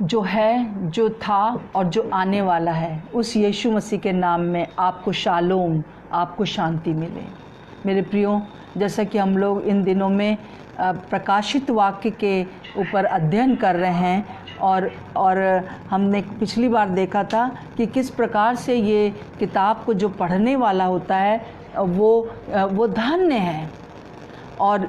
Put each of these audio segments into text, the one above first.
जो है, जो था और जो आने वाला है, उस यीशु मसीह के नाम में आपको शालोम, आपको शांति मिले। मेरे प्रियो, जैसा कि हम लोग इन दिनों में प्रकाशित वाक्य के ऊपर अध्ययन कर रहे हैं और हमने पिछली बार देखा था कि किस प्रकार से ये किताब को जो पढ़ने वाला होता है वो धन्य है, और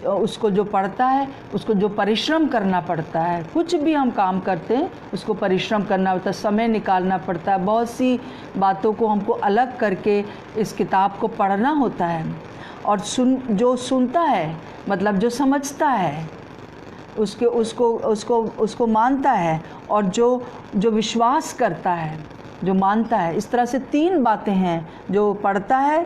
उसको जो पढ़ता है उसको जो परिश्रम करना पड़ता है। कुछ भी हम काम करते हैं उसको परिश्रम करना होता है, समय निकालना पड़ता है, बहुत सी बातों को हमको अलग करके इस किताब को पढ़ना होता है। और जो सुनता है, मतलब जो समझता है, उसको मानता है, और जो विश्वास करता है, जो मानता है। इस तरह से तीन बातें हैं, जो पढ़ता है,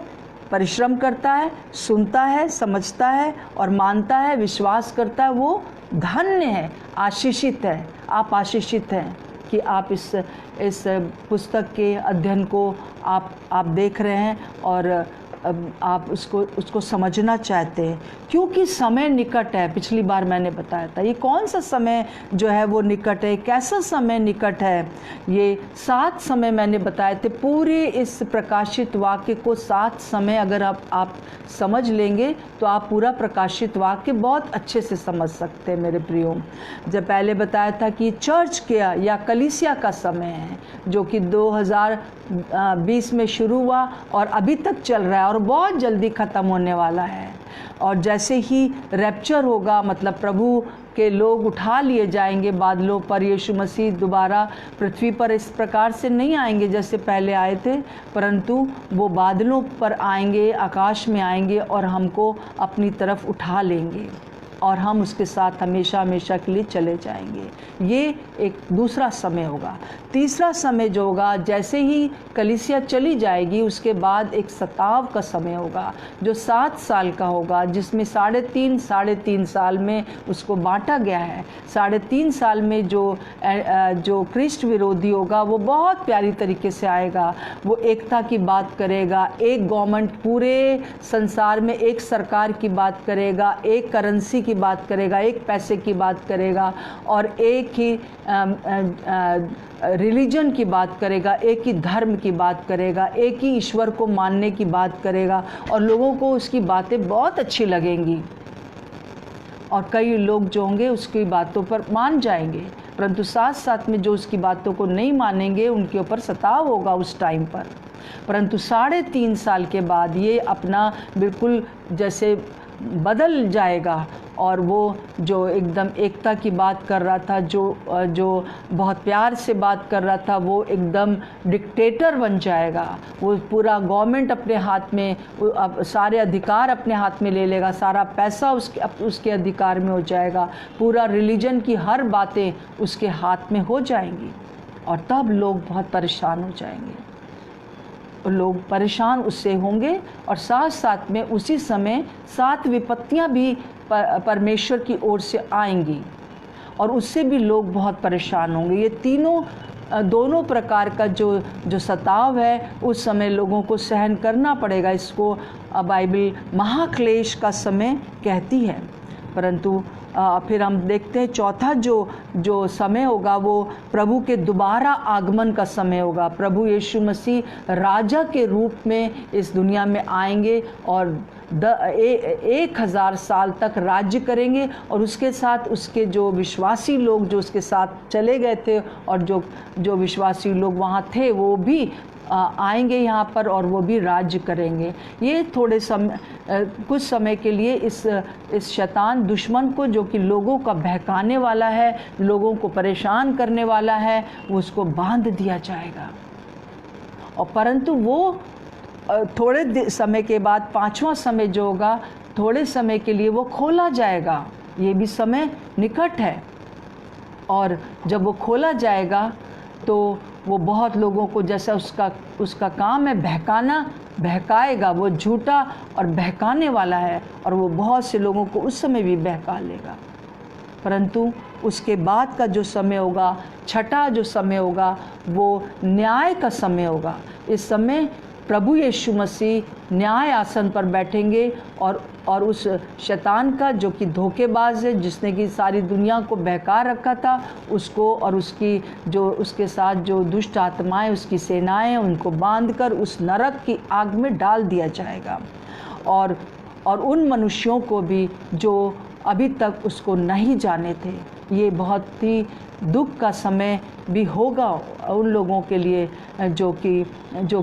परिश्रम करता है, सुनता है, समझता है और मानता है, विश्वास करता है, वो धन्य है, आशीषित है। आप आशीषित हैं कि आप इस पुस्तक के अध्ययन को आप देख रहे हैं और आप उसको समझना चाहते हैं, क्योंकि समय निकट है। पिछली बार मैंने बताया था ये कौन सा समय जो है वो निकट है, कैसा समय निकट है। ये 7 समय मैंने बताए थे। पूरे इस प्रकाशित वाक्य को 7 समय अगर आप समझ लेंगे तो आप पूरा प्रकाशित वाक्य बहुत अच्छे से समझ सकते हैं। मेरे प्रियो, जब पहले बताया था कि चर्च के या कलीसिया का समय है, जो कि 2020 में शुरू हुआ और अभी तक चल रहा है और बहुत जल्दी ख़त्म होने वाला है। और जैसे ही रैप्चर होगा, मतलब प्रभु के लोग उठा लिए जाएंगे बादलों पर, यीशु मसीह दोबारा पृथ्वी पर इस प्रकार से नहीं आएंगे जैसे पहले आए थे, परंतु वो बादलों पर आएंगे, आकाश में आएंगे और हमको अपनी तरफ उठा लेंगे और हम उसके साथ हमेशा हमेशा के लिए चले जाएंगे। ये एक दूसरा समय होगा। तीसरा समय जो होगा, जैसे ही कलीसिया चली जाएगी उसके बाद एक सताव का समय होगा, जो 7 साल का होगा, जिसमें 3.5 साल में उसको बांटा गया है। 3.5 साल में जो ख्रिस्ट विरोधी होगा वो बहुत प्यारी तरीके से आएगा। वो एकता की बात करेगा, एक गवर्नमेंट, पूरे संसार में एक सरकार की बात करेगा, एक करेंसी की बात करेगा, एक पैसे की बात करेगा और एक ही रिलीजन की बात करेगा, एक ही धर्म की बात करेगा, एक ही ईश्वर को मानने की बात करेगा और लोगों को उसकी बातें बहुत अच्छी लगेंगी और कई लोग जो होंगे उसकी बातों पर मान जाएंगे, परंतु साथ साथ में जो उसकी बातों को नहीं मानेंगे उनके ऊपर सताव होगा उस टाइम पर। परंतु 3.5 साल के बाद ये अपना बिल्कुल जैसे बदल जाएगा और वो जो एकदम एकता की बात कर रहा था, जो बहुत प्यार से बात कर रहा था, वो एकदम डिक्टेटर बन जाएगा। वो पूरा गवर्नमेंट अपने हाथ में, सारे अधिकार अपने हाथ में ले लेगा, सारा पैसा उसके अधिकार में हो जाएगा, पूरा रिलीजन की हर बातें उसके हाथ में हो जाएंगी और तब लोग बहुत परेशान हो जाएंगे। लोग परेशान उससे होंगे और साथ साथ में उसी समय 7 विपत्तियां भी परमेश्वर की ओर से आएंगी और उससे भी लोग बहुत परेशान होंगे। ये दोनों प्रकार का जो सताव है उस समय लोगों को सहन करना पड़ेगा। इसको बाइबल महाक्लेश का समय कहती है। परंतु फिर हम देखते हैं चौथा जो समय होगा वो प्रभु के दोबारा आगमन का समय होगा। प्रभु यीशु मसीह राजा के रूप में इस दुनिया में आएंगे और 1000 साल तक राज्य करेंगे और उसके साथ उसके जो विश्वासी लोग जो उसके साथ चले गए थे और जो विश्वासी लोग वहाँ थे वो भी आएंगे यहाँ पर और वो भी राज्य करेंगे। ये कुछ समय के लिए इस शैतान दुश्मन को, जो कि लोगों का बहकाने वाला है, लोगों को परेशान करने वाला है, वो उसको बांध दिया जाएगा। और परंतु वो थोड़े समय के बाद 5वां समय जो होगा, थोड़े समय के लिए वो खोला जाएगा। ये भी समय निकट है और जब वो खोला जाएगा तो वो बहुत लोगों को, जैसा उसका काम है बहकाएगा, वो झूठा और बहकाने वाला है और वो बहुत से लोगों को उस समय भी बहका लेगा। परंतु उसके बाद का जो समय होगा, छठा जो समय होगा, वो न्याय का समय होगा। इस समय प्रभु यीशु मसीह न्याय आसन पर बैठेंगे और उस शैतान का, जो कि धोखेबाज है, जिसने कि सारी दुनिया को बहका रखा था, उसको और उसकी जो उसके साथ जो दुष्ट आत्माएं, उसकी सेनाएं, उनको बांधकर उस नरक की आग में डाल दिया जाएगा। और उन मनुष्यों को भी जो अभी तक उसको नहीं जाने थे। ये बहुत ही दुख का समय भी होगा उन लोगों के लिए जो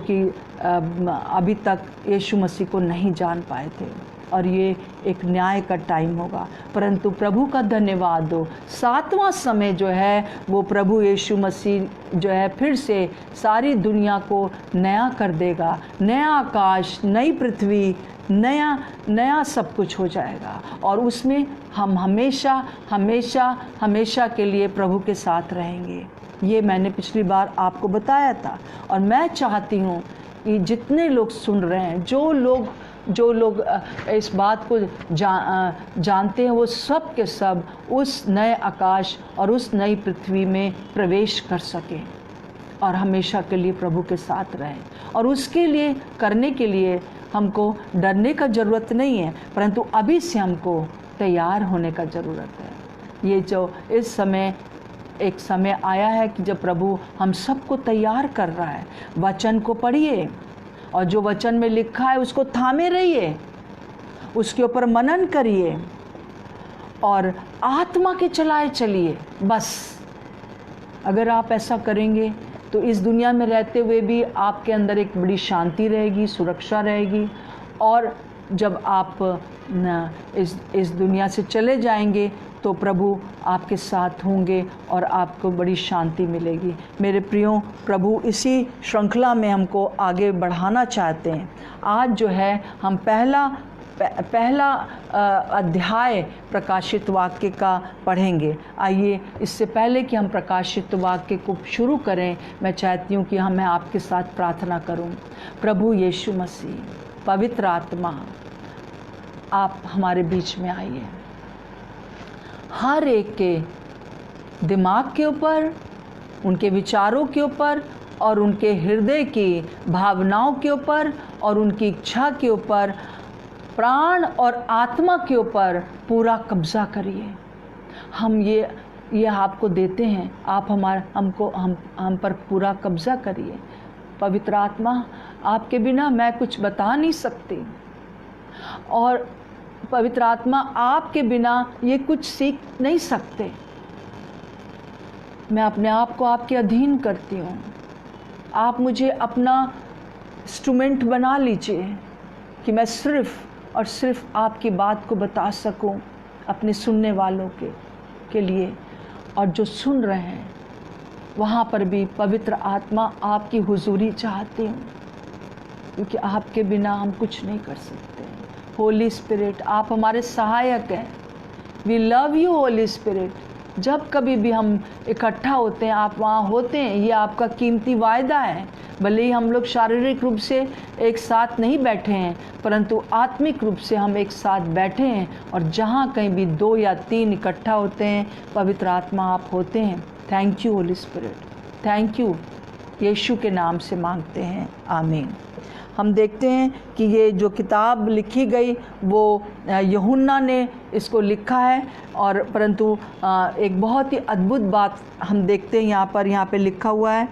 कि अभी तक यीशु मसीह को नहीं जान पाए थे, और ये एक न्याय का टाइम होगा। परंतु प्रभु का धन्यवाद हो, 7वां समय जो है वो प्रभु यीशु मसीह जो है फिर से सारी दुनिया को नया कर देगा। नया आकाश, नई पृथ्वी, नया सब कुछ हो जाएगा, और उसमें हम हमेशा हमेशा हमेशा के लिए प्रभु के साथ रहेंगे। ये मैंने पिछली बार आपको बताया था, और मैं चाहती हूँ कि जितने लोग सुन रहे हैं, जो लोग इस बात को जानते हैं, वो सब के सब उस नए आकाश और उस नई पृथ्वी में प्रवेश कर सकें और हमेशा के लिए प्रभु के साथ रहें। और उसके लिए करने के लिए हमको डरने का ज़रूरत नहीं है, परंतु अभी से हमको तैयार होने का ज़रूरत है। ये जो इस समय एक समय आया है कि जब प्रभु हम सबको तैयार कर रहा है। वचन को पढ़िए, और जो वचन में लिखा है उसको थामे रहिए, उसके ऊपर मनन करिए और आत्मा के चलाए चलिए। बस अगर आप ऐसा करेंगे तो इस दुनिया में रहते हुए भी आपके अंदर एक बड़ी शांति रहेगी, सुरक्षा रहेगी, और जब आप इस दुनिया से चले जाएंगे तो प्रभु आपके साथ होंगे और आपको बड़ी शांति मिलेगी। मेरे प्रियो, प्रभु इसी श्रृंखला में हमको आगे बढ़ाना चाहते हैं। आज जो है हम पहला अध्याय प्रकाशित वाक्य का पढ़ेंगे। आइए, इससे पहले कि हम प्रकाशित वाक्य को शुरू करें, मैं चाहती हूँ कि मैं आपके साथ प्रार्थना करूँ। प्रभु यीशु मसीह, पवित्र आत्मा, आप हमारे बीच में आइए। हर एक के दिमाग के ऊपर, उनके विचारों के ऊपर और उनके हृदय की भावनाओं के ऊपर और उनकी इच्छा के ऊपर, प्राण और आत्मा के ऊपर पूरा कब्जा करिए। हम ये आपको देते हैं, आप हम पर पूरा कब्जा करिए। पवित्र आत्मा, आपके बिना मैं कुछ बता नहीं सकती, और पवित्र आत्मा, आपके बिना ये कुछ सीख नहीं सकते। मैं अपने आप को आपके अधीन करती हूँ। आप मुझे अपना इंस्ट्रूमेंट बना लीजिए कि मैं सिर्फ और सिर्फ आपकी बात को बता सकूं अपने सुनने वालों के लिए, और जो सुन रहे हैं वहाँ पर भी पवित्र आत्मा आपकी हुजूरी चाहती हूँ, क्योंकि आपके बिना हम कुछ नहीं कर सकते। होली स्पिरिट, आप हमारे सहायक हैं। We love you holy spirit. जब कभी भी हम इकट्ठा होते हैं, आप वहाँ होते हैं, ये आपका कीमती वायदा है। भले ही हम लोग शारीरिक रूप से एक साथ नहीं बैठे हैं, परंतु आत्मिक रूप से हम एक साथ बैठे हैं, और जहाँ कहीं भी 2 या 3 इकट्ठा होते हैं, पवित्र आत्मा आप होते हैं। Thank you holy spirit, thank you. Yeshu के नाम से मांगते हैं, आमीन। हम देखते हैं कि ये जो किताब लिखी गई वो यूहन्ना ने इसको लिखा है, और परंतु एक बहुत ही अद्भुत बात हम देखते हैं यहाँ पे लिखा हुआ है।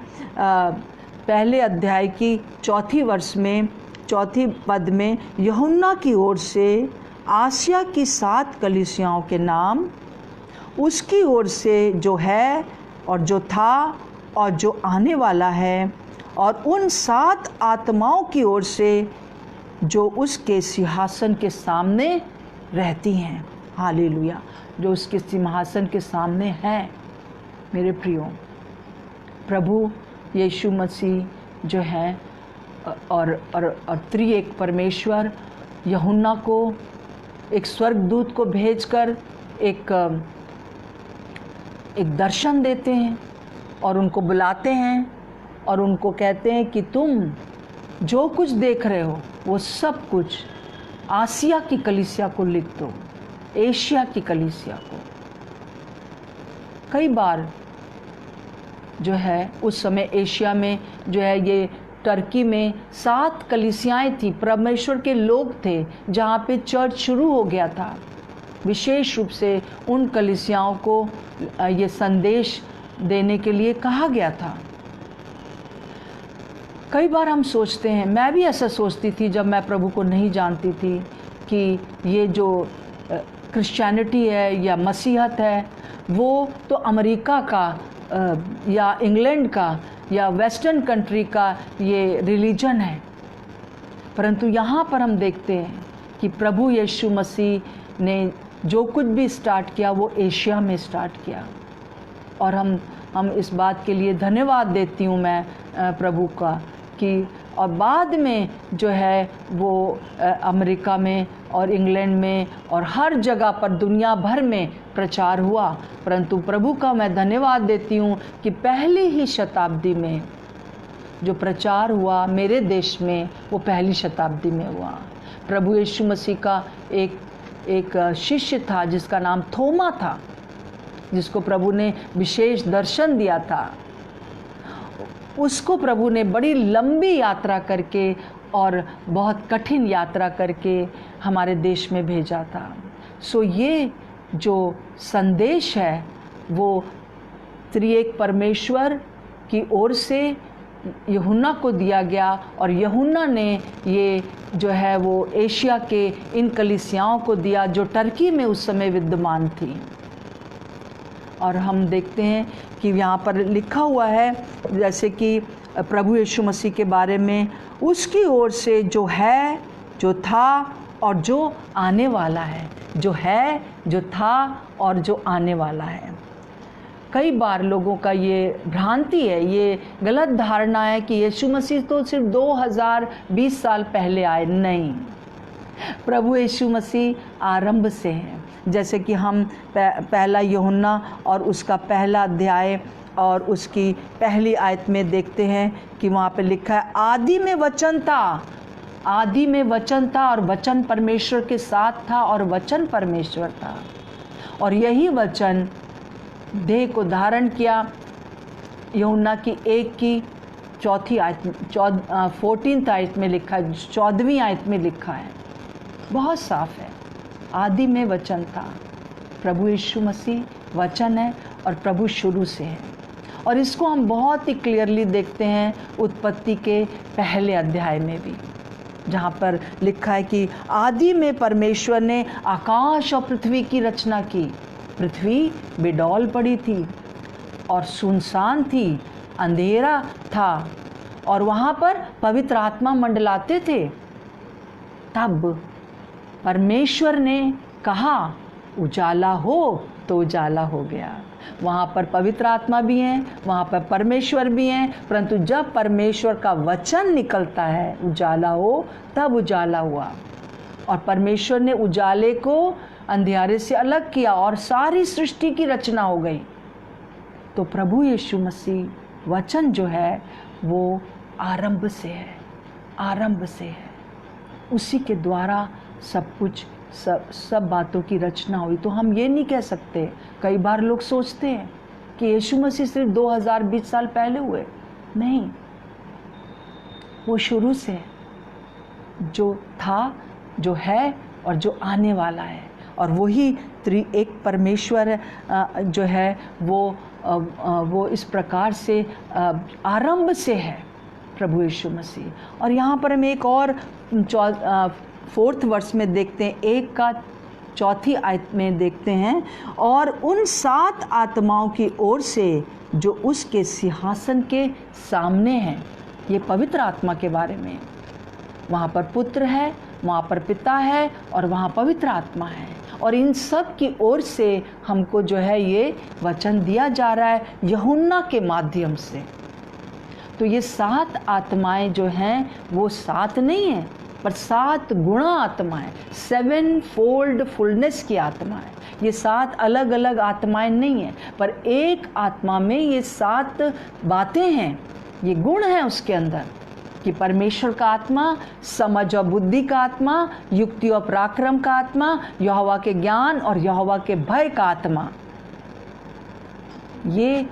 पहले अध्याय की 4 वर्ष में 4 पद में, यूहन्ना की ओर से आसिया की 7 कलीसियाओं के नाम, उसकी ओर से जो है और जो था और जो आने वाला है, और उन 7 आत्माओं की ओर से जो उसके सिंहासन के सामने रहती हैं। हालेलुया, जो उसके सिंहासन के सामने हैं। मेरे प्रियो, प्रभु यीशु मसीह जो है और त्रिएक परमेश्वर यूहन्ना को एक स्वर्गदूत को भेजकर एक दर्शन देते हैं, और उनको बुलाते हैं और उनको कहते हैं कि तुम जो कुछ देख रहे हो वो सब कुछ आसिया की कलीसिया को लिख दो, एशिया की कलीसिया को। कई बार जो है उस समय एशिया में जो है ये टर्की में 7 कलीसियाएं थी, परमेश्वर के लोग थे, जहाँ पे चर्च शुरू हो गया था। विशेष रूप से उन कलीसियाओं को ये संदेश देने के लिए कहा गया था। कई बार हम सोचते हैं, मैं भी ऐसा सोचती थी जब मैं प्रभु को नहीं जानती थी, कि ये जो क्रिश्चियनिटी है या मसीहत है वो तो अमेरिका का या इंग्लैंड का या वेस्टर्न कंट्री का ये रिलीजन है। परंतु यहाँ पर हम देखते हैं कि प्रभु यीशु मसीह ने जो कुछ भी स्टार्ट किया वो एशिया में स्टार्ट किया, और हम इस बात के लिए धन्यवाद देती हूँ मैं प्रभु का कि, और बाद में जो है वो अमेरिका में और इंग्लैंड में और हर जगह पर दुनिया भर में प्रचार हुआ। परंतु प्रभु का मैं धन्यवाद देती हूँ कि पहली ही शताब्दी में जो प्रचार हुआ मेरे देश में वो पहली शताब्दी में हुआ। प्रभु यीशु मसीह का एक शिष्य था जिसका नाम थोमा था, जिसको प्रभु ने विशेष दर्शन दिया था। उसको प्रभु ने बड़ी लंबी यात्रा करके और बहुत कठिन यात्रा करके हमारे देश में भेजा था। सो ये जो संदेश है वो त्रिएक परमेश्वर की ओर से यूहन्ना को दिया गया, और यूहन्ना ने ये जो है वो एशिया के इन कलीसियाओं को दिया जो टर्की में उस समय विद्यमान थी। और हम देखते हैं कि यहाँ पर लिखा हुआ है, जैसे कि प्रभु यीशु मसीह के बारे में, उसकी ओर से जो है, जो था और जो आने वाला है, जो है, जो था और जो आने वाला है। कई बार लोगों का ये भ्रांति है, ये गलत धारणा है कि यीशु मसीह तो सिर्फ 2020 साल पहले आए। नहीं, प्रभु यीशु मसीह आरंभ से हैं। जैसे कि हम पहला यूहन्ना और उसका पहला अध्याय और उसकी पहली आयत में देखते हैं कि वहाँ पे लिखा है, आदि में वचन था, आदि में वचन था और वचन परमेश्वर के साथ था और वचन परमेश्वर था, और यही वचन देह को धारण किया। यूहन्ना की 1 आयत 14 आयत में लिखा है, 14वीं आयत में लिखा है, बहुत साफ है। आदि में वचन था, प्रभु यीशु मसीह वचन है और प्रभु शुरू से है। और इसको हम बहुत ही क्लियरली देखते हैं उत्पत्ति के पहले अध्याय में भी, जहाँ पर लिखा है कि आदि में परमेश्वर ने आकाश और पृथ्वी की रचना की। पृथ्वी बेडौल पड़ी थी और सुनसान थी, अंधेरा था, और वहाँ पर पवित्र आत्मा मंडलाते थे। तब परमेश्वर ने कहा उजाला हो, तो उजाला हो गया। वहाँ पर पवित्र आत्मा भी हैं, वहाँ पर परमेश्वर भी हैं, परंतु जब परमेश्वर का वचन निकलता है उजाला हो, तब उजाला हुआ। और परमेश्वर ने उजाले को अंधियारे से अलग किया और सारी सृष्टि की रचना हो गई। तो प्रभु यीशु मसीह वचन जो है वो आरंभ से है, आरंभ से है। उसी के द्वारा सब कुछ, सब बातों की रचना हुई। तो हम ये नहीं कह सकते, कई बार लोग सोचते हैं कि यीशु मसीह सिर्फ 2020 साल पहले हुए। नहीं, वो शुरू से जो था, जो है और जो आने वाला है। और वही त्रिएक परमेश्वर जो है वो इस प्रकार से आरंभ से है, प्रभु यीशु मसीह। और यहाँ पर हम एक और 4th वर्ष में देखते हैं, 1 का 4थी आयत में देखते हैं, और उन 7 आत्माओं की ओर से जो उसके सिंहासन के सामने हैं। ये पवित्र आत्मा के बारे में, वहाँ पर पुत्र है, वहाँ पर पिता है और वहाँ पवित्र आत्मा है। और इन सब की ओर से हमको जो है ये वचन दिया जा रहा है यूहन्ना के माध्यम से। तो ये 7 आत्माएं जो हैं वो 7 नहीं है, पर 7 गुणा आत्मा है, 7 फोल्ड फुलनेस की आत्मा है। ये 7 अलग अलग आत्माएं नहीं है, पर एक आत्मा में ये 7 बातें हैं, ये गुण हैं उसके अंदर, कि परमेश्वर का आत्मा, समझ और बुद्धि का आत्मा, युक्ति और पराक्रम का आत्मा, यहोवा के ज्ञान और यहोवा के भय का आत्मा। ये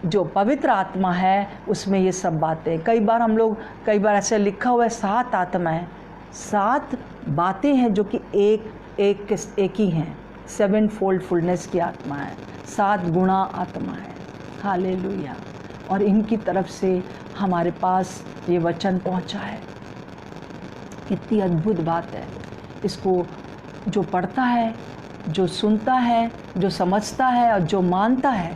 जो पवित्र आत्मा है उसमें ये सब बातें, कई बार ऐसे लिखा हुआ है 7 आत्माएं, 7 बातें हैं जो कि एक ही हैं। 7 फोल्ड फुलनेस की आत्मा है, 7 गुणा आत्मा है। हालेलुया। और इनकी तरफ से हमारे पास ये वचन पहुंचा है। कितनी अद्भुत बात है। इसको जो पढ़ता है, जो सुनता है, जो समझता है और जो मानता है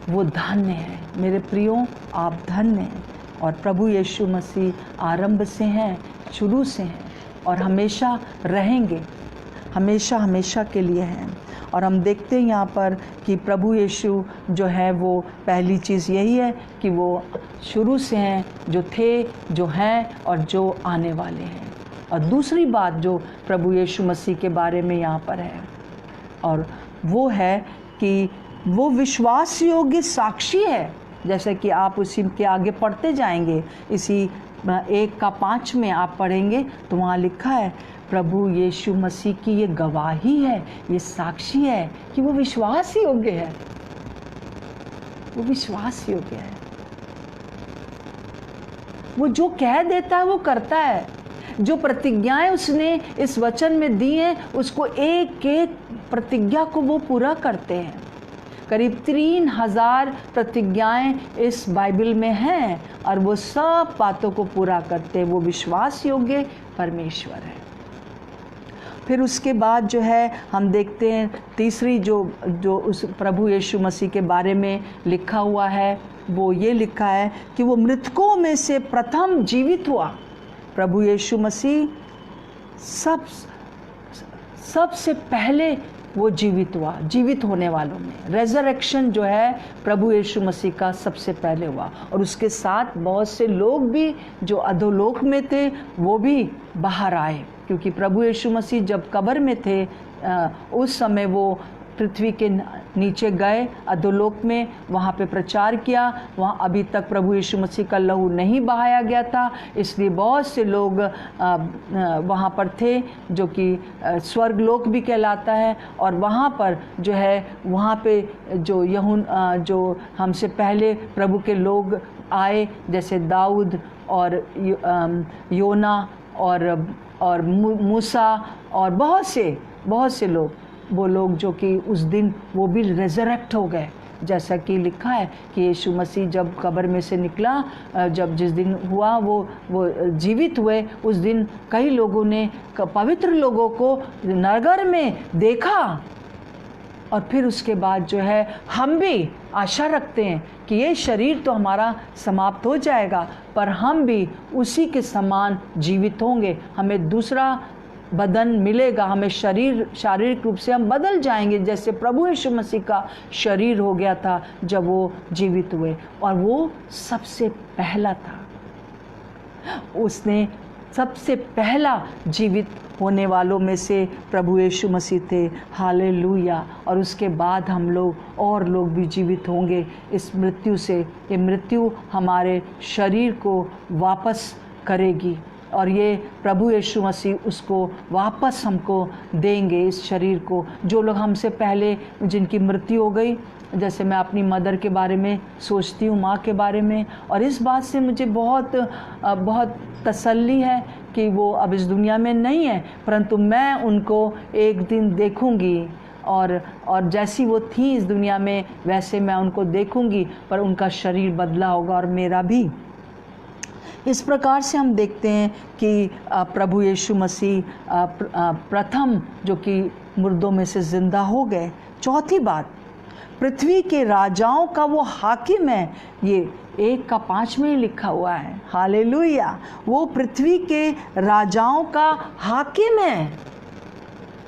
वो धन्य है। मेरे प्रियो, आप धन्य हैं और प्रभु यीशु मसीह आरंभ से हैं, शुरू से हैं और हमेशा रहेंगे, हमेशा हमेशा के लिए हैं। और हम देखते हैं यहाँ पर कि प्रभु यीशु जो है वो पहली चीज़ यही है कि वो शुरू से हैं, जो थे, जो हैं और जो आने वाले हैं। और दूसरी बात जो प्रभु यीशु मसीह के बारे में यहाँ पर है और वो है कि वो विश्वास योग्य साक्षी है। जैसे कि आप उसी के आगे पढ़ते जाएंगे, इसी 1:5 में आप पढ़ेंगे तो वहाँ लिखा है प्रभु यीशु मसीह की ये गवाही है, ये साक्षी है कि वो विश्वास योग्य है, वो विश्वास योग्य है। वो जो कह देता है वो करता है। जो प्रतिज्ञाएं उसने इस वचन में दी हैं उसको एक एक प्रतिज्ञा को वो पूरा करते हैं। करीब 3000 प्रतिज्ञाएं इस बाइबल में हैं और वो सब बातों को पूरा करते हैं। वो विश्वास योग्य परमेश्वर है। फिर उसके बाद जो है हम देखते हैं तीसरी जो उस प्रभु यीशु मसीह के बारे में लिखा हुआ है, वो ये लिखा है कि वो मृतकों में से प्रथम जीवित हुआ। प्रभु यीशु मसीह सबसे पहले वो जीवित हुआ, जीवित होने वालों में। रेजरेक्शन जो है प्रभु यीशु मसीह का सबसे पहले हुआ और उसके साथ बहुत से लोग भी जो अधोलोक में थे वो भी बाहर आए, क्योंकि प्रभु यीशु मसीह जब कब्र में थे उस समय वो पृथ्वी के नीचे गए अधोलोक में, वहाँ पे प्रचार किया। वहाँ अभी तक प्रभु यीशु मसीह का लहू नहीं बहाया गया था, इसलिए बहुत से लोग वहाँ पर थे जो कि स्वर्गलोक भी कहलाता है। और वहाँ पर जो है वहाँ पे जो हमसे पहले प्रभु के लोग आए, जैसे दाऊद और योना और मूसा और बहुत से लोग, वो लोग जो कि उस दिन वो भी रेजरेक्ट हो गए। जैसा कि लिखा है कि यीशु मसीह जब कब्र में से निकला, जिस दिन हुआ वो जीवित हुए, उस दिन कई लोगों ने, पवित्र लोगों को नगर में देखा। और फिर उसके बाद जो है हम भी आशा रखते हैं कि ये शरीर तो हमारा समाप्त हो जाएगा, पर हम भी उसी के समान जीवित होंगे। हमें दूसरा बदन मिलेगा, हमें शारीरिक रूप से हम बदल जाएंगे, जैसे प्रभु यीशु मसीह का शरीर हो गया था जब वो जीवित हुए। और वो सबसे पहला था, उसने सबसे पहला जीवित होने वालों में से प्रभु यीशु मसीह थे। हालेलुया। और उसके बाद हम लोग और लोग भी जीवित होंगे इस मृत्यु से। ये मृत्यु हमारे शरीर को वापस करेगी और ये प्रभु यीशु मसीह उसको वापस हमको देंगे, इस शरीर को। जो लोग हमसे पहले जिनकी मृत्यु हो गई, जैसे मैं अपनी मदर के बारे में सोचती हूँ, माँ के बारे में, और इस बात से मुझे बहुत तसल्ली है कि वो अब इस दुनिया में नहीं है, परंतु मैं उनको एक दिन देखूँगी और जैसी वो थी इस दुनिया में वैसे मैं उनको देखूँगी, पर उनका शरीर बदला होगा और मेरा भी। इस प्रकार से हम देखते हैं कि प्रभु यीशु मसीह प्रथम जो कि मुर्दों में से ज़िंदा हो गए। चौथी बात, पृथ्वी के राजाओं का वो हाकिम है। ये 1:5 में ही लिखा हुआ है। हालेलुया। वो पृथ्वी के राजाओं का हाकिम है।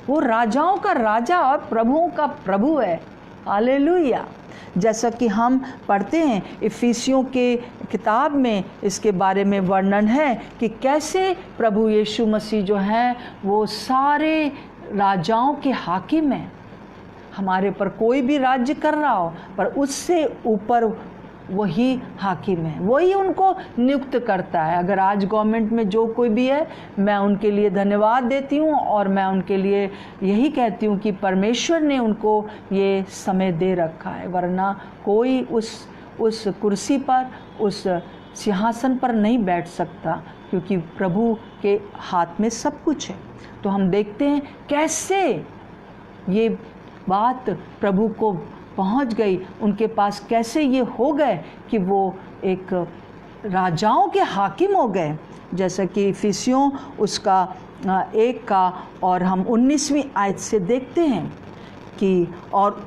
वो राजाओं का राजा और प्रभुओं का प्रभु है। हालेलुया। जैसा कि हम पढ़ते हैं इफिसियों के किताब में इसके बारे में वर्णन है कि कैसे प्रभु यीशु मसीह जो हैं वो सारे राजाओं के हाकिम हैं। हमारे पर कोई भी राज्य कर रहा हो, पर उससे ऊपर वही हाकिम है, वही उनको नियुक्त करता है। अगर आज गवर्नमेंट में जो कोई भी है, मैं उनके लिए धन्यवाद देती हूँ और मैं उनके लिए यही कहती हूँ कि परमेश्वर ने उनको ये समय दे रखा है, वरना कोई उस कुर्सी पर, उस सिंहासन पर नहीं बैठ सकता, क्योंकि प्रभु के हाथ में सब कुछ है। तो हम देखते हैं कैसे ये बात प्रभु को पहुंच गई, उनके पास कैसे ये हो गए कि वो एक राजाओं के हाकिम हो गए। जैसा कि इफिसियों उसका 1 का और हम 19वीं आयत से देखते हैं कि और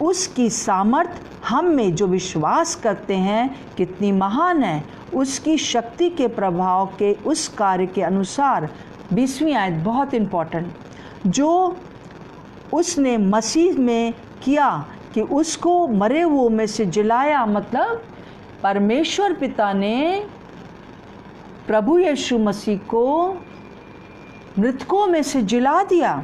उसकी सामर्थ हम में जो विश्वास करते हैं कितनी महान है, उसकी शक्ति के प्रभाव के उस कार्य के अनुसार। 20वीं आयत बहुत इम्पोर्टेंट, जो उसने मसीह में किया कि उसको मरे हुओं में से जिलाया। मतलब परमेश्वर पिता ने प्रभु यीशु मसीह को मृतकों में से जिला दिया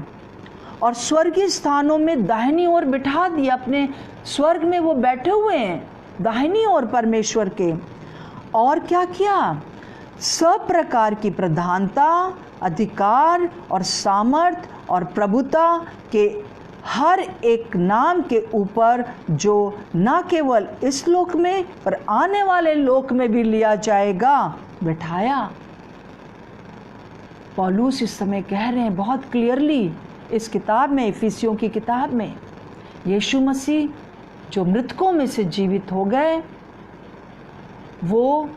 और स्वर्गीय स्थानों में दाहिनी ओर बिठा दिया। अपने स्वर्ग में वो बैठे हुए हैं दाहिनी ओर परमेश्वर के। और क्या किया? सब प्रकार की प्रधानता, अधिकार और सामर्थ और प्रभुता के हर एक नाम के ऊपर, जो न केवल इस लोक में पर आने वाले लोक में भी लिया जाएगा, बिठाया। पौलुस इस समय कह रहे हैं बहुत क्लियरली इस किताब में, इफिसियों की किताब में, यीशु मसीह जो मृतकों में से जीवित हो गए, वो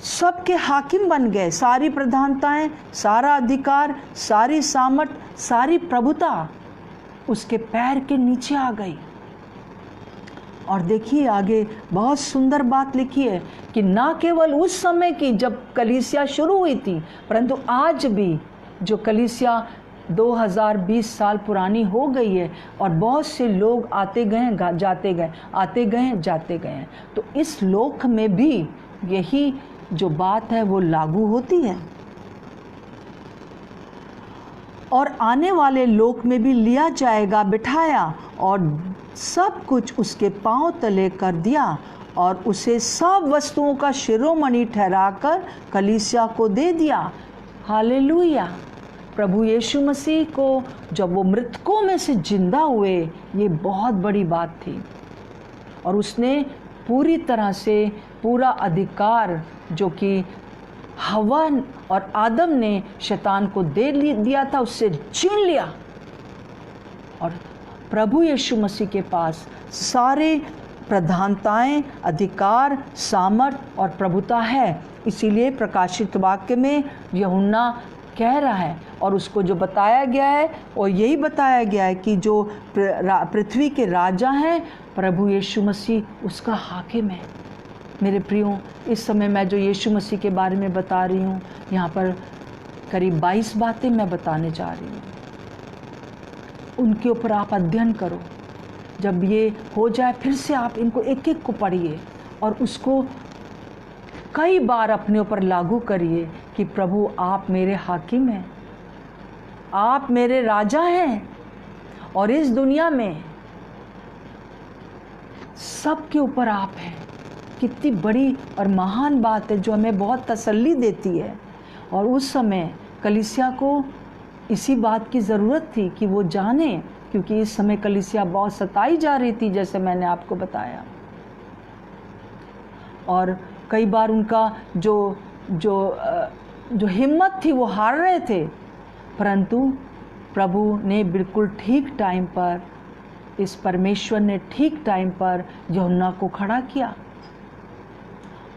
सबके हाकिम बन गए। सारी प्रधानताएं, सारा अधिकार, सारी सामर्थ, सारी प्रभुता उसके पैर के नीचे आ गई। और देखिए आगे बहुत सुंदर बात लिखी है कि ना केवल उस समय की जब कलीसिया शुरू हुई थी, परंतु आज भी जो कलीसिया 2020 साल पुरानी हो गई है और बहुत से लोग आते गए जाते गए, आते गए जाते गए, तो इस लोक में भी यही जो बात है वो लागू होती है। और आने वाले लोक में भी लिया जाएगा, बिठाया और सब कुछ उसके पांव तले कर दिया और उसे सब वस्तुओं का शिरोमणि ठहराकर कलीसिया को दे दिया। हालेलुया। प्रभु यीशु मसीह को जब वो मृतकों में से जिंदा हुए, ये बहुत बड़ी बात थी। और उसने पूरी तरह से पूरा अधिकार जो कि हवा और आदम ने शैतान को दे दिया था, उससे छीन लिया। और प्रभु यीशु मसीह के पास सारे प्रधानताएं, अधिकार, सामर्थ और प्रभुता है। इसीलिए प्रकाशित वाक्य में यूहन्ना कह रहा है और उसको जो बताया गया है और यही बताया गया है कि जो पृथ्वी के राजा हैं, प्रभु यीशु मसीह उसका हाकिम है। मेरे प्रियो, इस समय मैं जो यीशु मसीह के बारे में बता रही हूँ, यहाँ पर करीब 22 बातें मैं बताने जा रही हूँ। उनके ऊपर आप अध्ययन करो। जब ये हो जाए फिर से आप इनको एक एक को पढ़िए और उसको कई बार अपने ऊपर लागू करिए कि प्रभु आप मेरे हाकिम हैं, आप मेरे राजा हैं और इस दुनिया में सबके ऊपर आप हैं। कितनी बड़ी और महान बात है जो हमें बहुत तसल्ली देती है। और उस समय कलीसिया को इसी बात की ज़रूरत थी कि वो जाने, क्योंकि इस समय कलीसिया बहुत सताई जा रही थी, जैसे मैंने आपको बताया। और कई बार उनका जो हिम्मत थी वो हार रहे थे, परंतु प्रभु ने बिल्कुल ठीक टाइम पर, इस परमेश्वर ने ठीक टाइम पर यूहन्ना को खड़ा किया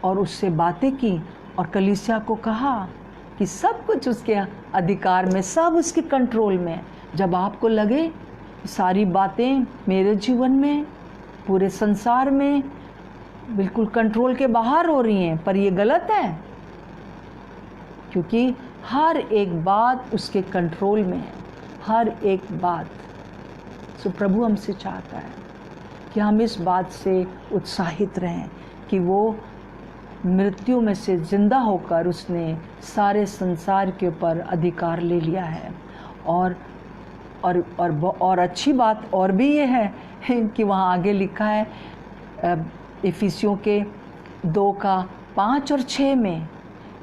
और उससे बातें की और कलीसिया को कहा कि सब कुछ उसके अधिकार में, सब उसके कंट्रोल में। जब आपको लगे सारी बातें मेरे जीवन में, पूरे संसार में बिल्कुल कंट्रोल के बाहर हो रही हैं, पर ये गलत है, क्योंकि हर एक बात उसके कंट्रोल में है, हर एक बात। सो प्रभु हमसे चाहता है कि हम इस बात से उत्साहित रहें कि वो मृत्यु में से जिंदा होकर उसने सारे संसार के ऊपर अधिकार ले लिया है। और अच्छी बात और भी ये है कि वहाँ आगे लिखा है इफिसियों के 2 का 5 और 6 में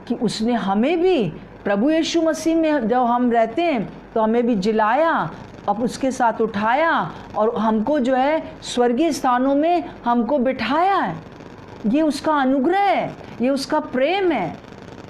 कि उसने हमें भी प्रभु यीशु मसीह में जब हम रहते हैं तो हमें भी जिलाया अब उसके साथ उठाया और हमको जो है स्वर्गीय स्थानों में हमको बिठाया है। ये उसका अनुग्रह है, ये उसका प्रेम है।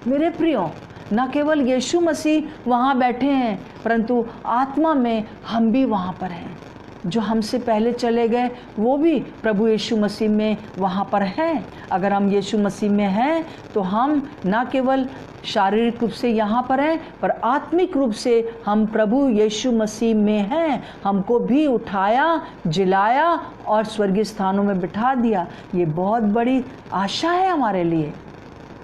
मेरे प्रियो, न केवल यीशु मसीह वहाँ बैठे हैं, परंतु आत्मा में हम भी वहाँ पर हैं। जो हमसे पहले चले गए वो भी प्रभु यीशु मसीह में वहाँ पर हैं। अगर हम यीशु मसीह में हैं तो हम न केवल शारीरिक रूप से यहाँ पर हैं, पर आत्मिक रूप से हम प्रभु यीशु मसीह में हैं। हमको भी उठाया, जिलाया और स्वर्गीय स्थानों में बिठा दिया। ये बहुत बड़ी आशा है हमारे लिए,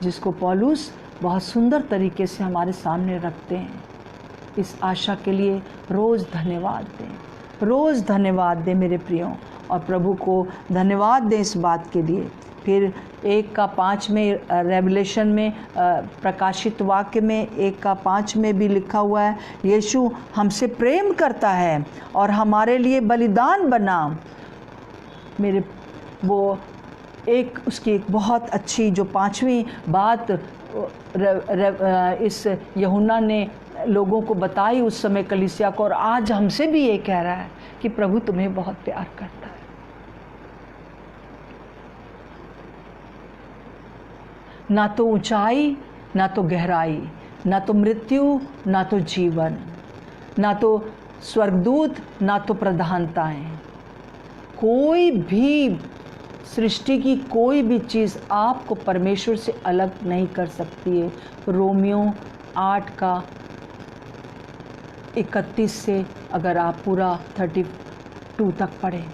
जिसको पौलुस बहुत सुंदर तरीके से हमारे सामने रखते हैं। इस आशा के लिए रोज़ धन्यवाद दें, रोज़ धन्यवाद दें मेरे प्रियो, और प्रभु को धन्यवाद दें इस बात के लिए। फिर 1:5 में रेवलेशन में प्रकाशित वाक्य में 1:5 में भी लिखा हुआ है, यीशु हमसे प्रेम करता है और हमारे लिए बलिदान बना। मेरे वो एक उसकी एक बहुत अच्छी जो 5वीं बात इस यूहन्ना ने लोगों को बताई उस समय कलीसिया को, और आज हमसे भी ये कह रहा है कि प्रभु तुम्हें बहुत प्यार करता है। ना तो ऊंचाई, ना तो गहराई, ना तो मृत्यु, ना तो जीवन, ना तो स्वर्गदूत, ना तो प्रधानताएं, कोई भी सृष्टि की कोई भी चीज़ आपको परमेश्वर से अलग नहीं कर सकती है। रोमियो 8:31 से अगर आप पूरा 32 तक पढ़ें,